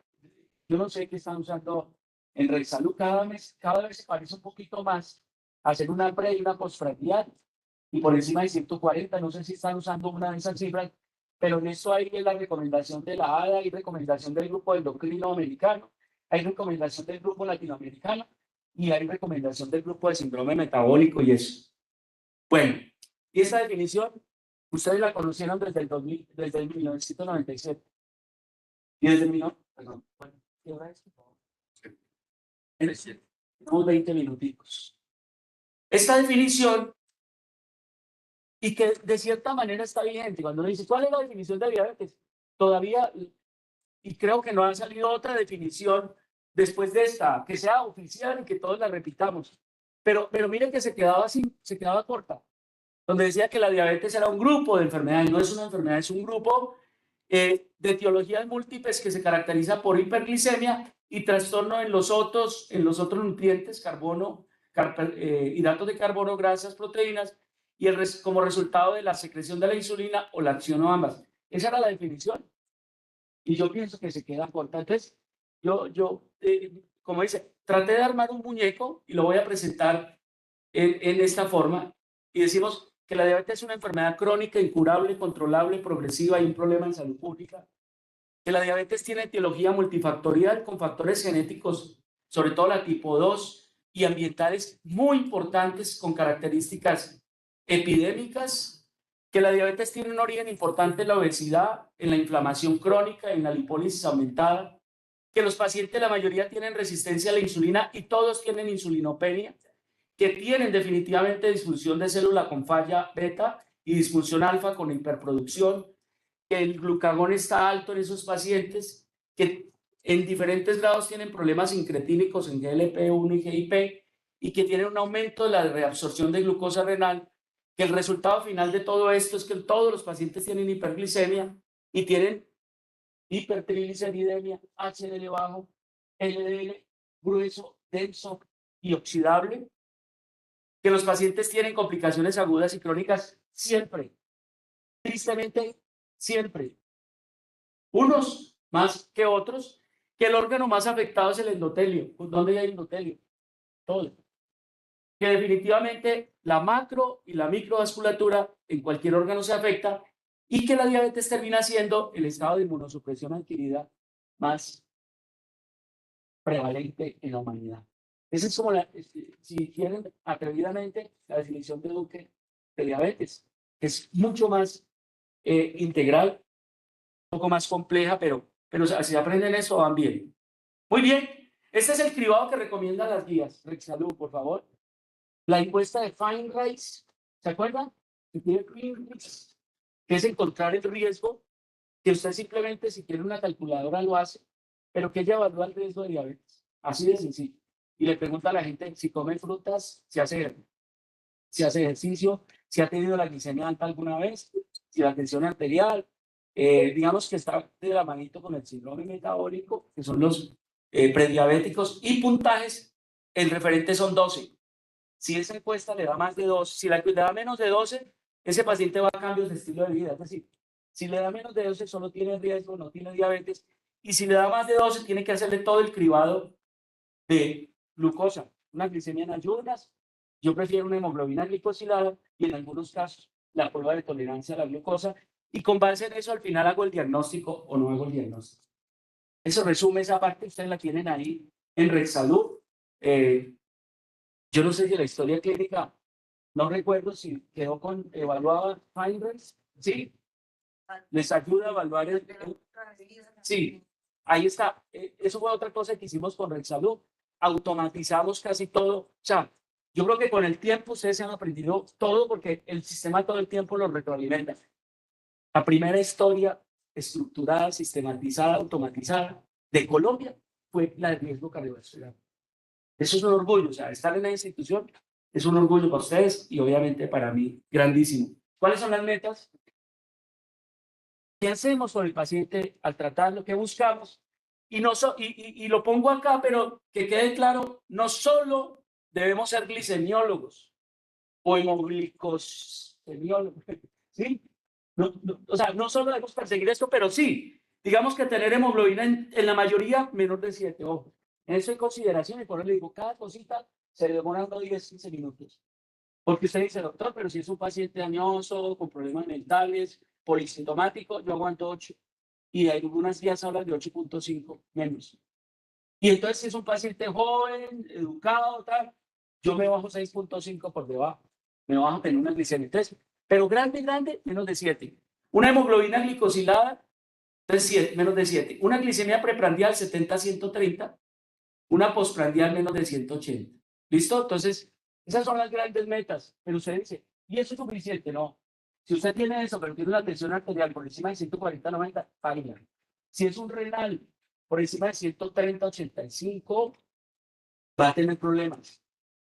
S1: yo no sé qué están usando en RedSalud. Cada vez se parece un poquito más a hacer una pre y una postprandial y por encima de 140, no sé si están usando una de esas cifras, pero en eso hay la recomendación de la ADA, hay recomendación del grupo endocrino americano, hay recomendación del grupo latinoamericano y hay recomendación del grupo de síndrome metabólico y eso. Bueno, y esta definición, ustedes la conocieron desde el 2000, desde el 1997. Y desde el perdón, bueno, ¿qué hora es? Unos 20 minuticos. Esta definición, y que de cierta manera está vigente, cuando uno dice, ¿cuál es la definición de diabetes? Todavía, y creo que no ha salido otra definición después de esta, que sea oficial y que todos la repitamos. Pero miren que se quedaba así, se quedaba corta, donde decía que la diabetes era un grupo de enfermedades, no es una enfermedad, es un grupo de etiologías múltiples que se caracteriza por hiperglicemia y trastorno en los otros nutrientes, carbono, hidratos de carbono, grasas, proteínas, y como resultado de la secreción de la insulina o la acción o ambas. Esa era la definición. Y yo pienso que se queda corta. Entonces, como dice, traté de armar un muñeco y lo voy a presentar en esta forma. Y decimos que la diabetes es una enfermedad crónica, incurable, controlable, progresiva y un problema en salud pública. Que la diabetes tiene etiología multifactorial con factores genéticos, sobre todo la tipo 2, y ambientales muy importantes con características epidémicas. Que la diabetes tiene un origen importante en la obesidad, en la inflamación crónica, en la lipólisis aumentada. Que los pacientes, la mayoría, tienen resistencia a la insulina y todos tienen insulinopenia, que tienen definitivamente disfunción de célula con falla beta y disfunción alfa con hiperproducción, que el glucagón está alto en esos pacientes, que en diferentes grados tienen problemas incretínicos en GLP-1 y GIP y que tienen un aumento de la reabsorción de glucosa renal, que el resultado final de todo esto es que todos los pacientes tienen hiperglicemia y tienen hipertrigliceridemia, HDL bajo, LDL grueso, denso y oxidable, que los pacientes tienen complicaciones agudas y crónicas siempre, tristemente siempre, unos más que otros, que el órgano más afectado es el endotelio. ¿Dónde hay endotelio? Todo. Que definitivamente la macro y la microvasculatura en cualquier órgano se afecta y que la diabetes termina siendo el estado de inmunosupresión adquirida más prevalente en la humanidad. Esa es como si quieren atrevidamente, la definición de Duque de diabetes, que es mucho más integral, un poco más compleja, pero si aprenden eso van bien. Muy bien, este es el cribado que recomiendan las guías. Rexalud, por favor. La encuesta de Fine-Rice, ¿se acuerdan? Que tiene Fine-Rice, que es encontrar el riesgo, que usted simplemente si tiene una calculadora lo hace, pero que ella evalúa el riesgo de diabetes. Así de sencillo. Y le pregunta a la gente si come frutas, si hace ejercicio, si ha tenido la glicemia alta alguna vez, si la tensión arterial, digamos que está de la manito con el síndrome metabólico, que son los prediabéticos, y puntajes, el referente son 12. Si esa encuesta le da más de 12, si le da menos de 12, ese paciente va a cambios de estilo de vida. Es decir, si le da menos de 12, solo tiene riesgo, no tiene diabetes, y si le da más de 12, tiene que hacerle todo el cribado de glucosa, una glicemia en ayunas. Yo prefiero una hemoglobina glicosilada y en algunos casos la prueba de tolerancia a la glucosa, y con base en eso al final hago el diagnóstico o no hago el diagnóstico. Eso resume esa parte, ustedes la tienen ahí en RedSalud. Yo no sé si la historia clínica, no recuerdo si quedó con evaluada Finders, ¿sí? Les ayuda a evaluar sí, ahí está. Eso fue otra cosa que hicimos con RedSalud. Automatizamos casi todo. O sea, yo creo que con el tiempo ustedes se han aprendido todo porque el sistema todo el tiempo lo retroalimenta. La primera historia estructurada, sistematizada, automatizada de Colombia fue la de riesgo cardiovascular. Eso es un orgullo, o sea, estar en la institución es un orgullo para ustedes y obviamente para mí grandísimo. ¿Cuáles son las metas? ¿Qué hacemos con el paciente al tratarlo? ¿Qué buscamos? Y, no y lo pongo acá, pero que quede claro, no solo debemos ser glicemiólogos o hemoglicosemiólogos, ¿sí? O sea, no solo debemos perseguir esto, pero sí, digamos que tener hemoglobina en la mayoría menor de 7, ojo. En eso hay consideración y por eso le digo, cada cosita se demora unos 10, 15 minutos. Porque usted dice, doctor, pero si es un paciente dañoso, con problemas mentales, polisintomático, yo aguanto 8. Y hay algunas días hablan de 8.5 menos. Y entonces, si es un paciente joven, educado, tal, yo me bajo 6.5 por debajo. Me bajo en una glicemia. Entonces, pero grande, grande, menos de 7. Una hemoglobina glicosilada, entonces 7, menos de 7. Una glicemia preprandial 70-130. Una postprandial menos de 180. ¿Listo? Entonces, esas son las grandes metas. Pero usted dice, ¿y eso es suficiente? No. Si usted tiene eso, pero tiene una tensión arterial por encima de 140-90, baila. Si es un renal por encima de 130-85, va a tener problemas.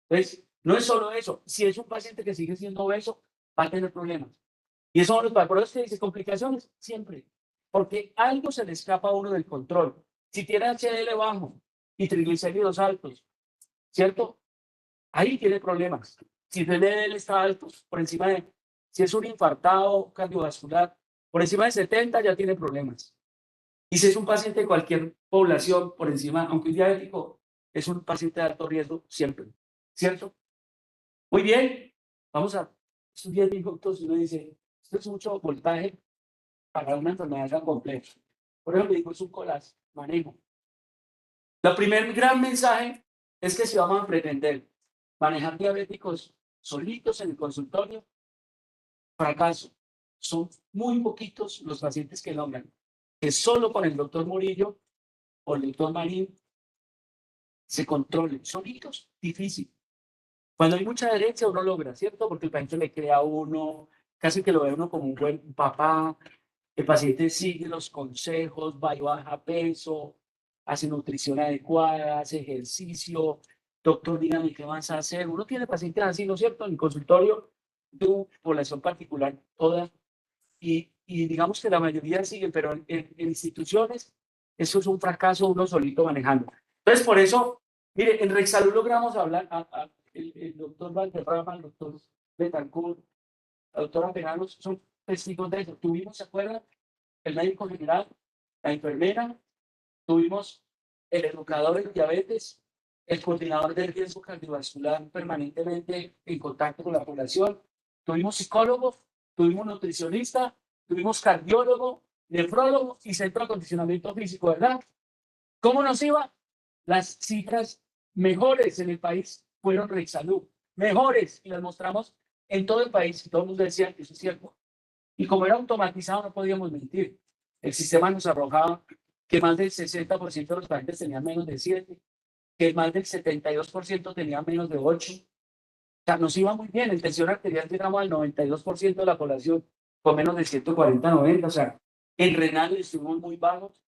S1: Entonces, no es solo eso. Si es un paciente que sigue siendo obeso, va a tener problemas. Y eso no por eso se dice complicaciones siempre. Porque algo se le escapa a uno del control. Si tiene HDL bajo y triglicéridos altos, ¿cierto? Ahí tiene problemas. Si el LDL está alto, por encima de, si es un infartado cardiovascular, por encima de 70 ya tiene problemas. Y si es un paciente de cualquier población, por encima, aunque es diabético, es un paciente de alto riesgo siempre, ¿cierto? Muy bien, vamos a estos 10 minutos y uno dice, esto es mucho voltaje para una enfermedad tan compleja. Por eso le digo, es un collage, manejo. El primer gran mensaje es que si vamos a pretender manejar diabéticos solitos en el consultorio, fracaso. Son muy poquitos los pacientes que logran que solo con el doctor Murillo o el doctor Marín se controlen. Solitos, difícil. Cuando hay mucha derecha uno logra, ¿cierto? Porque el paciente le crea a uno, casi que lo ve uno como un buen papá. El paciente sigue los consejos, va y baja peso, hace nutrición adecuada, hace ejercicio. Doctor, dígame qué vas a hacer. Uno tiene pacientes así, ¿no es cierto? En el consultorio, tu población particular, toda. Y digamos que la mayoría siguen, pero en instituciones, eso es un fracaso uno solito manejando. Entonces, por eso, mire, en Rexalud logramos hablar, el doctor Valderrama, el doctor Betancourt, la doctora Penanos, son testigos de eso. Tuvimos, ¿se acuerdan? El médico general, la enfermera, tuvimos el educador en diabetes, el coordinador del riesgo cardiovascular permanentemente en contacto con la población, tuvimos psicólogo, tuvimos nutricionista, tuvimos cardiólogo, nefrólogo y centro de acondicionamiento físico, ¿verdad? ¿Cómo nos iba? Las cifras mejores en el país fueron Rexalud, mejores, y las mostramos en todo el país, y todo el mundo decía que eso es cierto. Y como era automatizado, no podíamos mentir. El sistema nos arrojaba que más del 60% de los pacientes tenían menos de 7, que más del 72% tenían menos de 8. O sea, nos iba muy bien. En tensión arterial llegamos al 92% de la población con menos de 140-90. O sea, en renal estuvimos muy bajos.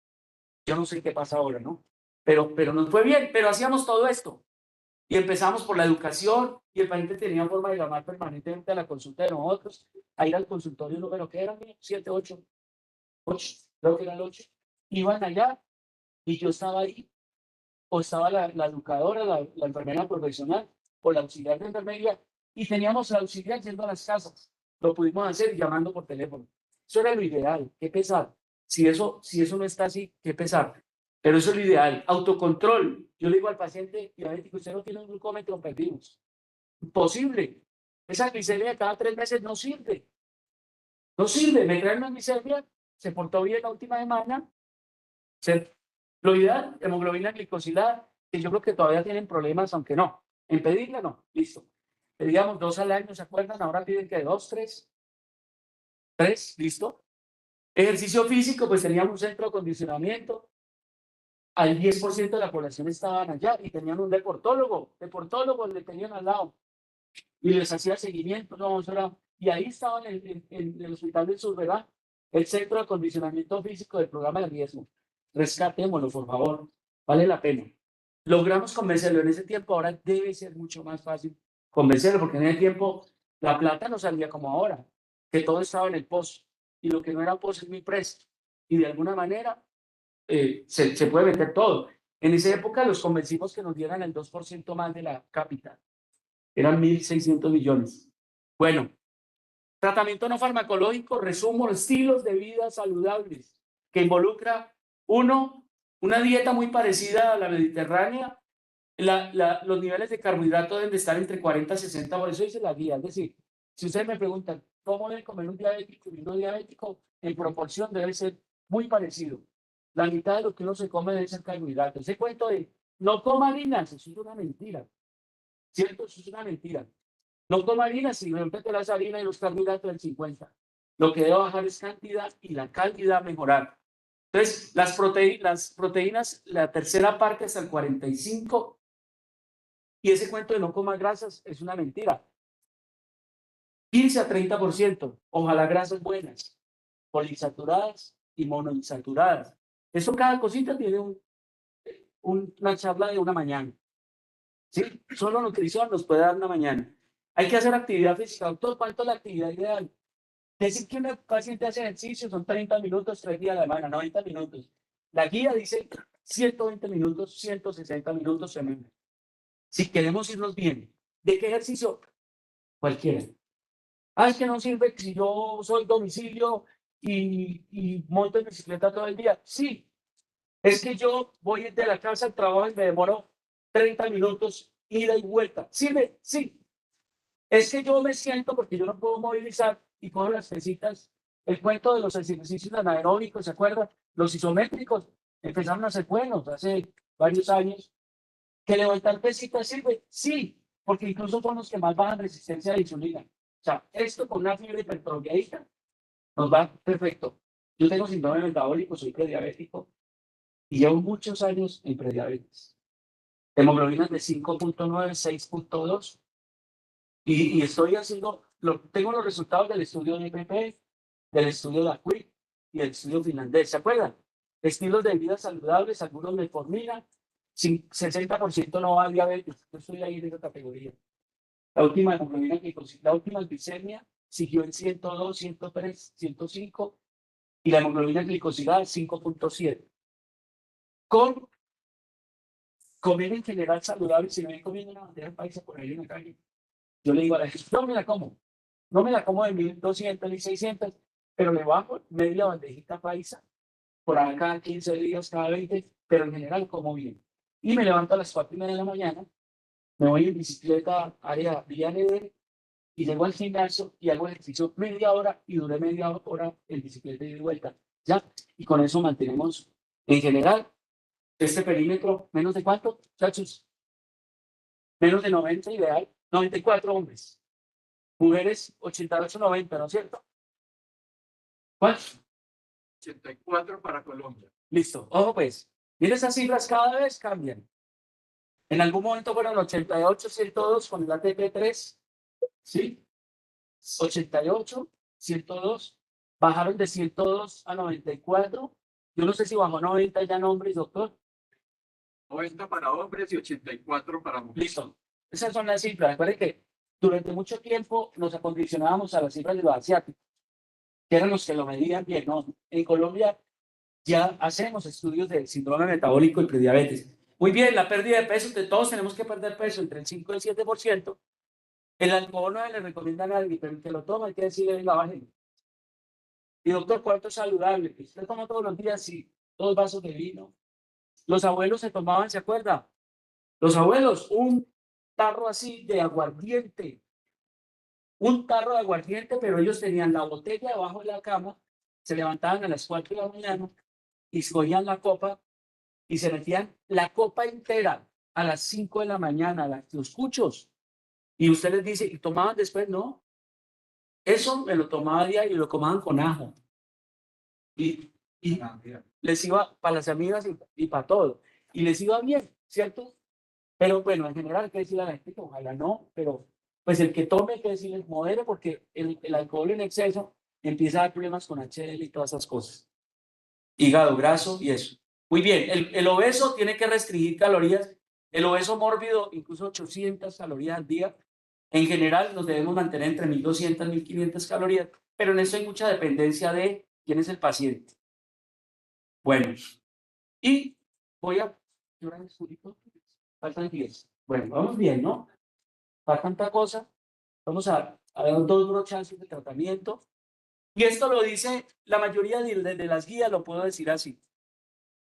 S1: Yo no sé qué pasa ahora, ¿no? Pero nos fue bien, pero hacíamos todo esto. Y empezamos por la educación, y el paciente tenía forma de llamar permanentemente a la consulta de nosotros, a ir al consultorio número que era 7, 8, creo que era el 8. Iban allá y yo estaba ahí, o estaba la educadora, la enfermera profesional, o la auxiliar de enfermería, y teníamos la auxiliar yendo a las casas. Lo pudimos hacer llamando por teléfono. Eso era lo ideal. Qué pesar. Si eso no está así, qué pesar. Pero eso es lo ideal. Autocontrol. Yo le digo al paciente diabético, usted no tiene un glucómetro, perdimos. Imposible. Esa glicemia cada 3 meses no sirve. No sirve. Me traen una glicemia, se portó bien la última semana. Lo ideal, hemoglobina glicosilada, que yo creo que todavía tienen problemas, aunque no. En pedirla no. Listo. Pedíamos 2 al año, ¿se acuerdan? Ahora piden que 2, 3. 3, listo. Ejercicio físico, pues teníamos un centro de acondicionamiento. Al 10% de la población estaban allá y tenían un deportólogo le tenían al lado y les hacía seguimiento. No, y ahí estaban en el Hospital del Sur, ¿verdad? El centro de acondicionamiento físico del programa de riesgo. Rescatémoslo, por favor. Vale la pena. Logramos convencerlo en ese tiempo. Ahora debe ser mucho más fácil convencerlo, porque en ese tiempo la plata no salía como ahora, que todo estaba en el POS. Y lo que no era POS es mi presto. Y de alguna manera se puede meter todo. En esa época los convencimos que nos dieran el 2% más de la capital. Eran 1.600 millones. Bueno, tratamiento no farmacológico, resumo, estilos de vida saludables, que involucra, uno, una dieta muy parecida a la mediterránea. Los niveles de carbohidratos deben de estar entre 40 y 60, por eso dice la guía. Es decir, si ustedes me preguntan, ¿cómo debe comer un diabético y un no diabético? En proporción debe ser muy parecido. La mitad de lo que uno se come debe ser carbohidratos. Ese cuento de no coma harinas, eso es una mentira. ¿Cierto? Eso es una mentira. No coma harinas, si repete las harinas y los carbohidratos del 50. Lo que debe bajar es cantidad y la calidad mejorar. Entonces, las proteínas, la tercera parte hasta el 45, y ese cuento de no coma grasas es una mentira. 15 a 30%, ojalá grasas buenas, poliinsaturadas y monoinsaturadas. Eso cada cosita tiene una charla de una mañana. ¿Sí? Solo nutrición nos puede dar una mañana. Hay que hacer actividad física. Doctor, ¿cuánto es la actividad ideal? Decir que un paciente hace ejercicio son 30 minutos, 3 días a la semana, 90 minutos. La guía dice 120 minutos, 160 minutos semana. Si queremos irnos bien, ¿de qué ejercicio? Cualquiera. Ah, es que no sirve si yo soy domicilio y monto en bicicleta todo el día. Sí, es que yo voy de la casa al trabajo y me demoro 30 minutos ida y vuelta. ¿Sirve? Sí. Es que yo me siento porque yo no puedo movilizar y cojo las pesitas. El cuento de los ejercicios anaeróbicos, ¿se acuerdan? Los isométricos empezaron a ser buenos hace varios años. ¿Que levantar pesitas sirve? Sí, porque incluso son los que más bajan resistencia a la insulina. O sea, esto con una fibra hipertrofiadita nos va perfecto. Yo tengo síndrome metabólico, soy prediabético y llevo muchos años en prediabetes. Hemoglobinas de 5.9, 6.2 y estoy haciendo, tengo los resultados del estudio de IPP, del estudio de AQUIC y del estudio finlandés. ¿Se acuerdan? Estilos de vida saludables, algunos metformina, 60% no va a diabetes. Yo estoy ahí en esa categoría. La última hemoglobina la última glicemia siguió en 102, 103, 105 y la hemoglobina glicosilada 5.7. Con comer en general saludable, si me ven comiendo una bandeja paisa por ahí en la calle, yo le digo a la gente, no me la como. No me la como de 1.200 ni 600, pero le bajo media bandejita paisa por acá cada 15 días, cada 20, pero en general como bien. Y me levanto a las 4:30 de la mañana, me voy en bicicleta área Villaneder y llego al gimnasio y hago ejercicio media hora y duré media hora en bicicleta y de vuelta. ¿Ya? Y con eso mantenemos en general este perímetro, ¿menos de cuánto, muchachos? Menos de 90 ideal, 94 hombres. Mujeres 88, 90, ¿no es cierto? ¿Cuál?
S2: 84 para Colombia.
S1: Listo. Ojo pues. Mira, esas cifras cada vez cambian. En algún momento fueron 88, 102 con el ATP3. ¿Sí? 88, 102. Bajaron de 102 a 94. Yo no sé si bajó 90 ya nombres, doctor.
S2: 90 para hombres y 84 para mujeres.
S1: Listo. Esas son las cifras. Recuerden que durante mucho tiempo nos acondicionábamos a las cifras de los asiáticos, que eran los que lo medían bien, ¿no? En Colombia ya hacemos estudios del síndrome metabólico y prediabetes. Muy bien, la pérdida de peso, todos tenemos que perder peso entre el 5 y el 7%. El alcohol no se le recomienda a nadie, pero el que lo toma hay que decirle, venga, baje. Y doctor, ¿cuánto es saludable? Usted toma todos los días, sí, 2 vasos de vino. Los abuelos se tomaban, ¿se acuerda? Los abuelos, un tarro así de aguardiente. Un tarro de aguardiente, pero ellos tenían la botella debajo de la cama, se levantaban a las 4 de la mañana y escogían la copa y se metían la copa entera a las 5 de la mañana, los cuchos. Y usted les dice, ¿y tomaban después? No. Eso me lo tomaba a diario y lo tomaban con ajo. Y les iba para las amigas y para todo. Y les iba bien, ¿cierto? Pero bueno, en general hay que decirle a la gente que ojalá no, pero pues el que tome hay que decirle modere porque el alcohol en exceso empieza a dar problemas con HDL y todas esas cosas. Hígado graso y eso. Muy bien, el obeso tiene que restringir calorías. El obeso mórbido, incluso 800 calorías al día. En general nos debemos mantener entre 1200 y 1500 calorías, pero en eso hay mucha dependencia de quién es el paciente. Bueno, y voy a... Faltan 10. Bueno, vamos bien, ¿no? Falta tanta cosa. Vamos a dar 2 brochazos de tratamiento. Y esto lo dice la mayoría de las guías, lo puedo decir así.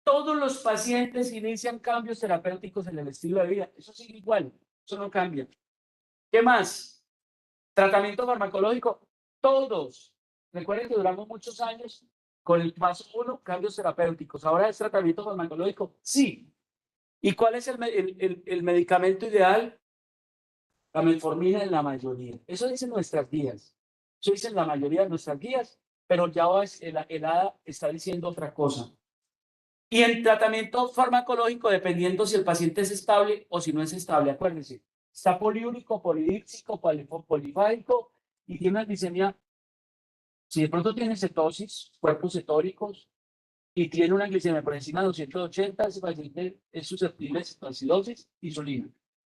S1: Todos los pacientes inician cambios terapéuticos en el estilo de vida. Eso sigue igual, eso no cambia. ¿Qué más? Tratamiento farmacológico, todos. Recuerden que duramos muchos años con el paso 1, cambios terapéuticos. Ahora es tratamiento farmacológico, sí. ¿Y cuál es el medicamento ideal? La metformina en la mayoría. Eso dicen nuestras guías. Eso dicen la mayoría de nuestras guías, pero ya el ADA está diciendo otra cosa. Y el tratamiento farmacológico, dependiendo si el paciente es estable o si no es estable, acuérdense, está poliúrico, polidípsico, polifágico y tiene una glicemia. Si de pronto tiene cetosis, cuerpos cetóricos, y tiene una glicemia por encima de 280, ese paciente es susceptible a cetoacidosis, insulina,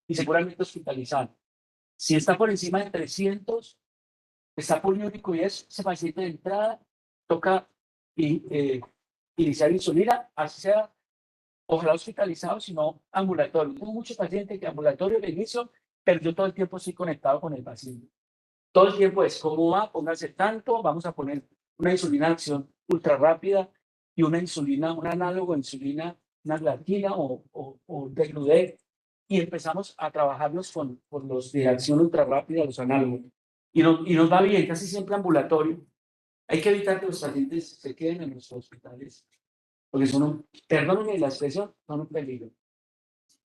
S1: y seguramente hospitalizado. Si está por encima de 300, está poliúrico y ese paciente de entrada toca iniciar insulina, así sea, ojalá hospitalizado, sino ambulatorio. Tengo muchos pacientes que ambulatorio de inicio, pero yo todo el tiempo estoy conectado con el paciente. Todo el tiempo es, ¿cómo va? Póngase tanto, vamos a poner una insulina de acción ultra rápida y una insulina, un análogo de insulina, una glargina o Degludec, y empezamos a trabajarlos con los de acción ultra rápida, los análogos. Y nos va bien, casi siempre ambulatorio. Hay que evitar que los pacientes se queden en los hospitales, porque perdónenme la expresión, son un peligro.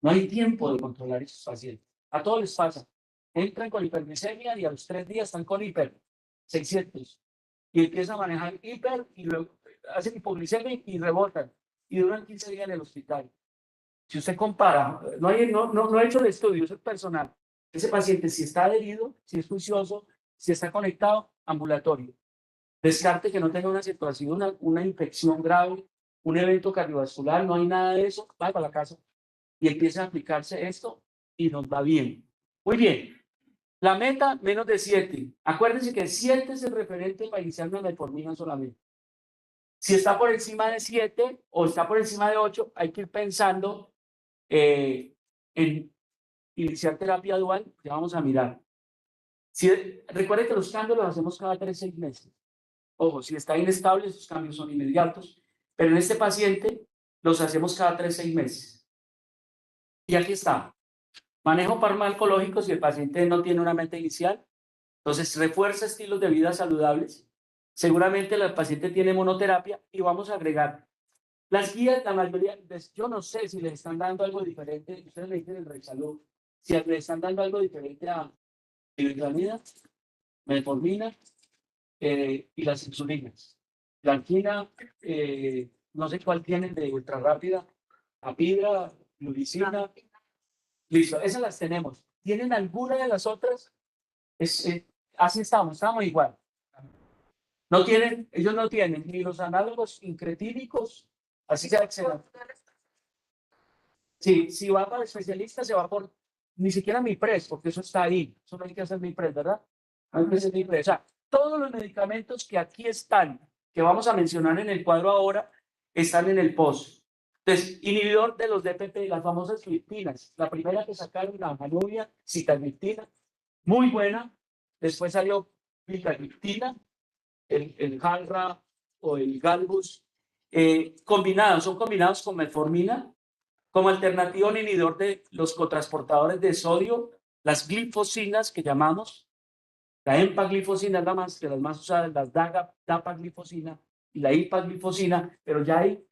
S1: No hay tiempo de controlar a esos pacientes. A todos les pasa. Entran con hiperglicemia y a los 3 días están con hiper, 600. Y empiezan a manejar hiper y luego hacen hipoglicemia y rebotan. Y duran 15 días en el hospital. Si usted compara, no he hecho el estudio, eso es personal. Ese paciente, si está adherido, si es juicioso, si está conectado, ambulatorio. Descarte que no tenga una situación, una infección grave, un evento cardiovascular, no hay nada de eso, va para la casa y empieza a aplicarse esto y nos va bien. Muy bien. La meta, menos de 7. Acuérdense que 7 es el referente para iniciar una metformina solamente. Si está por encima de 7 o está por encima de 8, hay que ir pensando en iniciar terapia dual, ya vamos a mirar. Recuerden que los cambios los hacemos cada 3-6 meses. Ojo, si está inestable, esos cambios son inmediatos, pero en este paciente los hacemos cada 3-6 meses. Y aquí está. Manejo farmacológico si el paciente no tiene una meta inicial. Entonces, refuerza estilos de vida saludables. Seguramente el paciente tiene monoterapia y vamos a agregar. Las guías, la mayoría, yo no sé si les están dando algo diferente. Ustedes le dicen el Rexalud. si le están dando algo diferente a glibenclamida, metformina y las insulinas. La angina, no sé cuál tienen de ultra rápida, apidra, glulicina. Listo, esas las tenemos. ¿Tienen alguna de las otras? Así estamos igual. No tienen, ellos no tienen ni los análogos incretínicos, así sea excelente. Sí, si va para el especialista, se va por ni siquiera MiPres, porque eso está ahí. Eso no hay que hacer MiPres, ¿verdad? No hay que hacer MiPres. O sea, todos los medicamentos que aquí están, que vamos a mencionar en el cuadro ahora, están en el post. Entonces, inhibidor de los DPP, las famosas gliptinas. La primera que sacaron, la Januvia, sitagliptina, muy buena. Después salió vildagliptina, el Halra o el Galbus, son combinados con metformina como alternativa al inhibidor de los cotransportadores de sodio, las glifosinas que llamamos, la empaglifosina es la más, de las más usadas, las dapaglifosina y la ipaglifosina, pero ya hay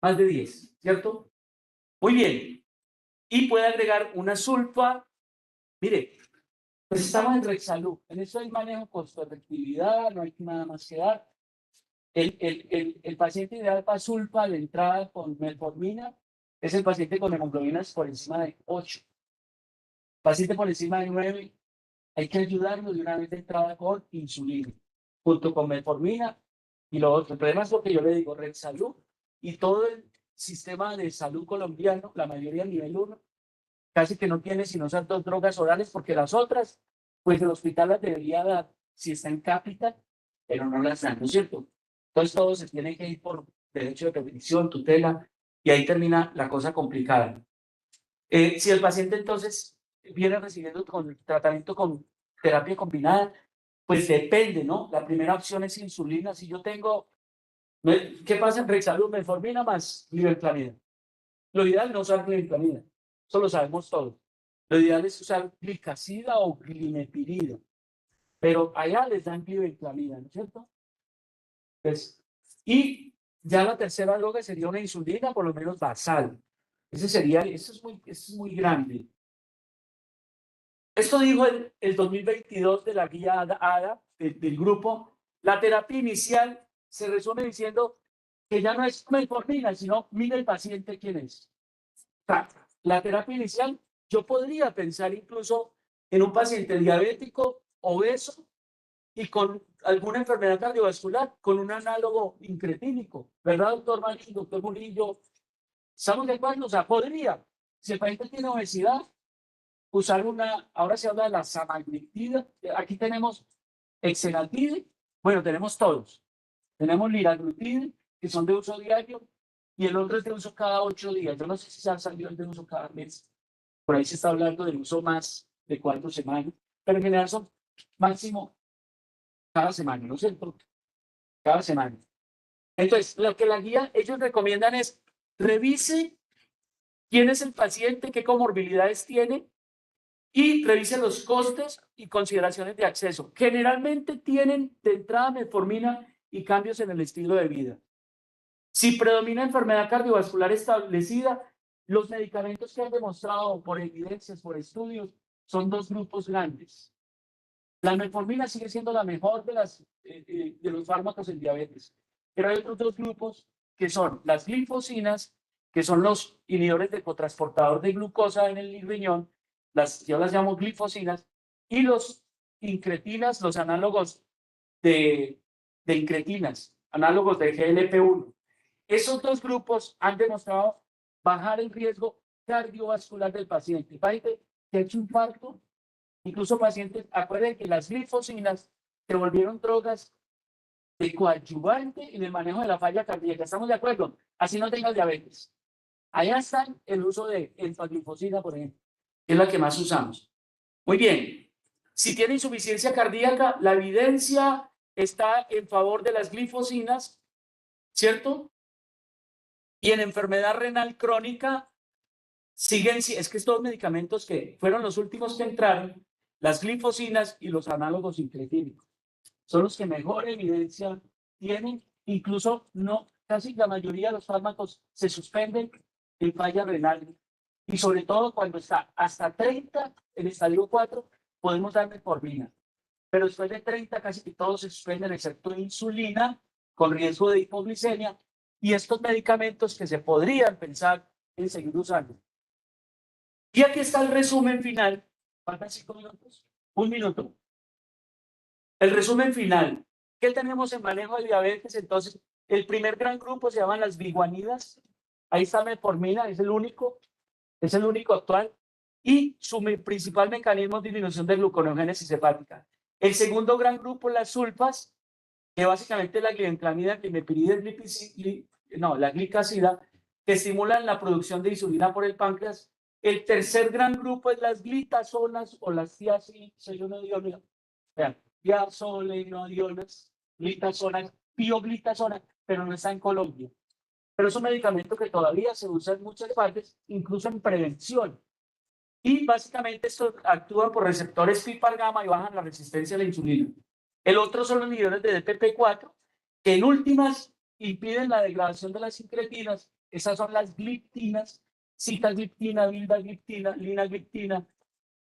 S1: más de 10, ¿cierto? Muy bien. Y puede agregar una sulfa. Mire, pues estamos en Rexalud. En eso hay manejo costo-efectividad, no hay nada más que dar. El paciente ideal para sulfa de entrada con metformina es el paciente con hemoglobinas por encima de 8. Paciente por encima de 9, hay que ayudarlo de una vez de entrada con insulina, junto con metformina y lo otro. El problema es lo que yo le digo, Red Salud y todo el sistema de salud colombiano, la mayoría nivel 1, casi que no tiene sino esas 2 drogas orales, porque las otras, pues el hospital las debería dar si está en capital, pero no las dan, ¿no es cierto? Entonces todo se tiene que ir por derecho de petición, tutela, y ahí termina la cosa complicada. Si el paciente entonces viene recibiendo con tratamiento con terapia combinada, pues depende, ¿no? La primera opción es insulina. Si yo tengo, ¿qué pasa en Rexalud? Metformina más glibenclamida. Lo ideal es no usar glibenclamida, eso lo sabemos todos. Lo ideal es usar glicacida o glimepirida, pero allá les dan glibenclamida, ¿no es cierto? Pues, y ya la tercera droga sería una insulina, por lo menos basal. Eso es muy grande. Esto dijo el 2022 de la guía ADA del grupo. La terapia inicial se resume diciendo que ya no es metformina, sino mire el paciente quién es. O sea, la terapia inicial, yo podría pensar incluso en un paciente diabético, obeso y con alguna enfermedad cardiovascular, con un análogo incretínico, ¿verdad, doctor Martín, doctor Murillo? ¿Estamos de acuerdo? O sea, podría. Si el paciente tiene obesidad, usar ahora se habla de la semaglutida. Aquí tenemos exenatide, bueno, tenemos todos. Tenemos liraglutide, que son de uso diario, y el otro es de uso cada 8 días. Yo no sé si se ha salido el de uso cada mes. Por ahí se está hablando del uso más de 4 semanas, pero en general son máximo cada semana, ¿no es cierto? Cada semana. Entonces, lo que la guía, ellos recomiendan es revise quién es el paciente, qué comorbilidades tiene, y revise los costes y consideraciones de acceso. Generalmente tienen de entrada metformina y cambios en el estilo de vida. Si predomina enfermedad cardiovascular establecida, los medicamentos que han demostrado por evidencias, por estudios, son 2 grupos grandes. La metformina sigue siendo la mejor de los fármacos en diabetes, pero hay otros 2 grupos que son las glifosinas, que son los inhibidores del cotransportador de glucosa en el riñón, yo las llamo glifosinas, y los incretinas, los análogos de incretinas, análogos de GLP-1. Esos 2 grupos han demostrado bajar el riesgo cardiovascular del paciente. Paciente que ha hecho infarto, incluso pacientes, acuérdense que las glifosinas se volvieron drogas de coadyuvante en el manejo de la falla cardíaca. ¿Estamos de acuerdo? Así no tengas diabetes. Allá está el uso de empaglifosina, por ejemplo, que es la que más usamos. Muy bien. Si tiene insuficiencia cardíaca, la evidencia está en favor de las glifosinas, ¿cierto? Y en enfermedad renal crónica, es que estos medicamentos que fueron los últimos que entraron, las glifosinas y los análogos incretínicos, son los que mejor evidencia tienen, incluso no, casi la mayoría de los fármacos se suspenden en falla renal y sobre todo cuando está hasta 30 en estadio 4, podemos dar metformina. Pero después de 30 casi que todos se suspenden excepto insulina con riesgo de hipoglicemia y estos medicamentos que se podrían pensar en seguir usando. Y aquí está el resumen final. ¿Faltan 5 minutos? 1 minuto. El resumen final. ¿Qué tenemos en manejo de diabetes? Entonces, el primer gran grupo se llaman las biguanidas. Ahí está metformina, es el único actual. Y su principal mecanismo es disminución de gluconeogénesis hepática. El segundo gran grupo, las sulfas, que básicamente es la glibenclamida, glimepiridina, la glicazida, que estimulan la producción de insulina por el páncreas. El tercer gran grupo es las glitazonas o las tiazolinodionas. Vean, tiazolinodionas, glitazonas, pioglitazonas, pero no está en Colombia. Pero es un medicamento que todavía se usa en muchas partes, incluso en prevención. Y básicamente esto actúa por receptores pipargama y bajan la resistencia a la insulina. El otro son los inhibidores de DPP4, que en últimas impiden la degradación de las incretinas. Esas son las gliptinas, sitagliptina, vildagliptina, linagliptina,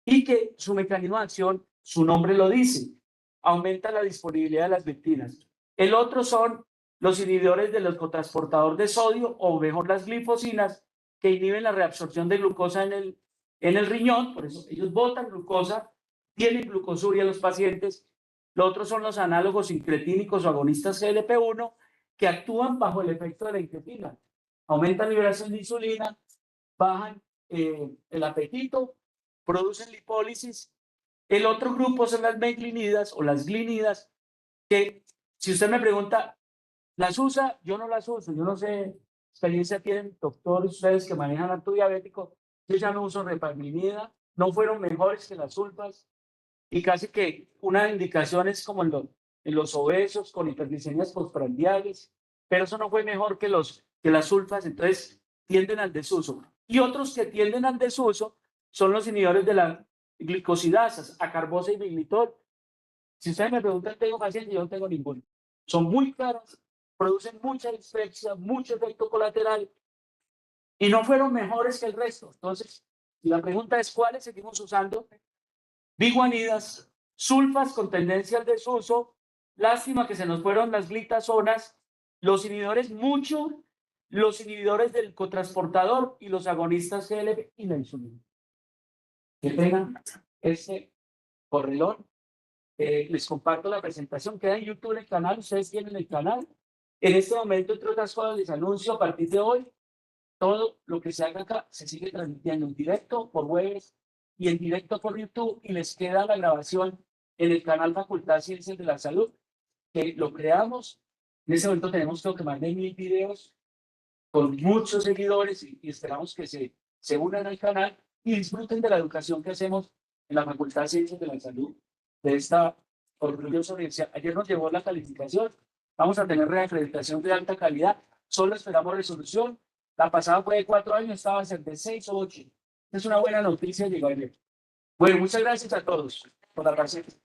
S1: y que su mecanismo de acción, su nombre lo dice, aumenta la disponibilidad de las gliptinas. El otro son los inhibidores del ecotransportador de sodio, o mejor las glifosinas, que inhiben la reabsorción de glucosa en el riñón, por eso ellos botan glucosa, tienen glucosuria en los pacientes. Lo otro son los análogos incretínicos o agonistas GLP-1, que actúan bajo el efecto de la incretina. Aumentan liberación de insulina, bajan el apetito, producen lipólisis. El otro grupo son las meglinidas o las glinidas, que si usted me pregunta, ¿las usa? Yo no las uso. Yo no sé, experiencia tienen doctores, ustedes que manejan alto diabético. Yo ya no uso repaglinida, no fueron mejores que las sulfas, y casi que una indicación es como en los obesos con hiperglicemias postprandiales, pero eso no fue mejor que las sulfas, entonces tienden al desuso. Y otros que tienden al desuso son los inhibidores de la glicosidasas, acarbosa y bilitol. Si ustedes me preguntan, ¿tengo pacientes? Yo no tengo ninguno. Son muy caras, producen mucha dispepsia, mucho efecto colateral, y no fueron mejores que el resto. Entonces, la pregunta es, ¿cuáles seguimos usando? Biguanidas, sulfas con tendencia al desuso. Lástima que se nos fueron las glitazonas, los inhibidores los inhibidores del cotransportador y los agonistas GLP y la insulina. Que tengan este correlón. Les comparto la presentación, queda en YouTube el canal, ustedes tienen el canal. En este momento, entre otras cosas, les anuncio a partir de hoy, todo lo que se haga acá se sigue transmitiendo en directo por webs y en directo por YouTube, y les queda la grabación en el canal Facultad Ciencias de la Salud, que lo creamos. En ese momento tenemos creo que más de 1000 videos con muchos seguidores, y esperamos que se unan al canal y disfruten de la educación que hacemos en la Facultad de Ciencias de la Salud de esta orgullosa universidad. Ayer nos llevó la calificación, vamos a tener reacreditación de alta calidad, solo esperamos resolución. La pasada fue de 4 años, estaba a ser de 6 o 8. Es una buena noticia llegar ayer. Bueno, muchas gracias a todos por la paciencia.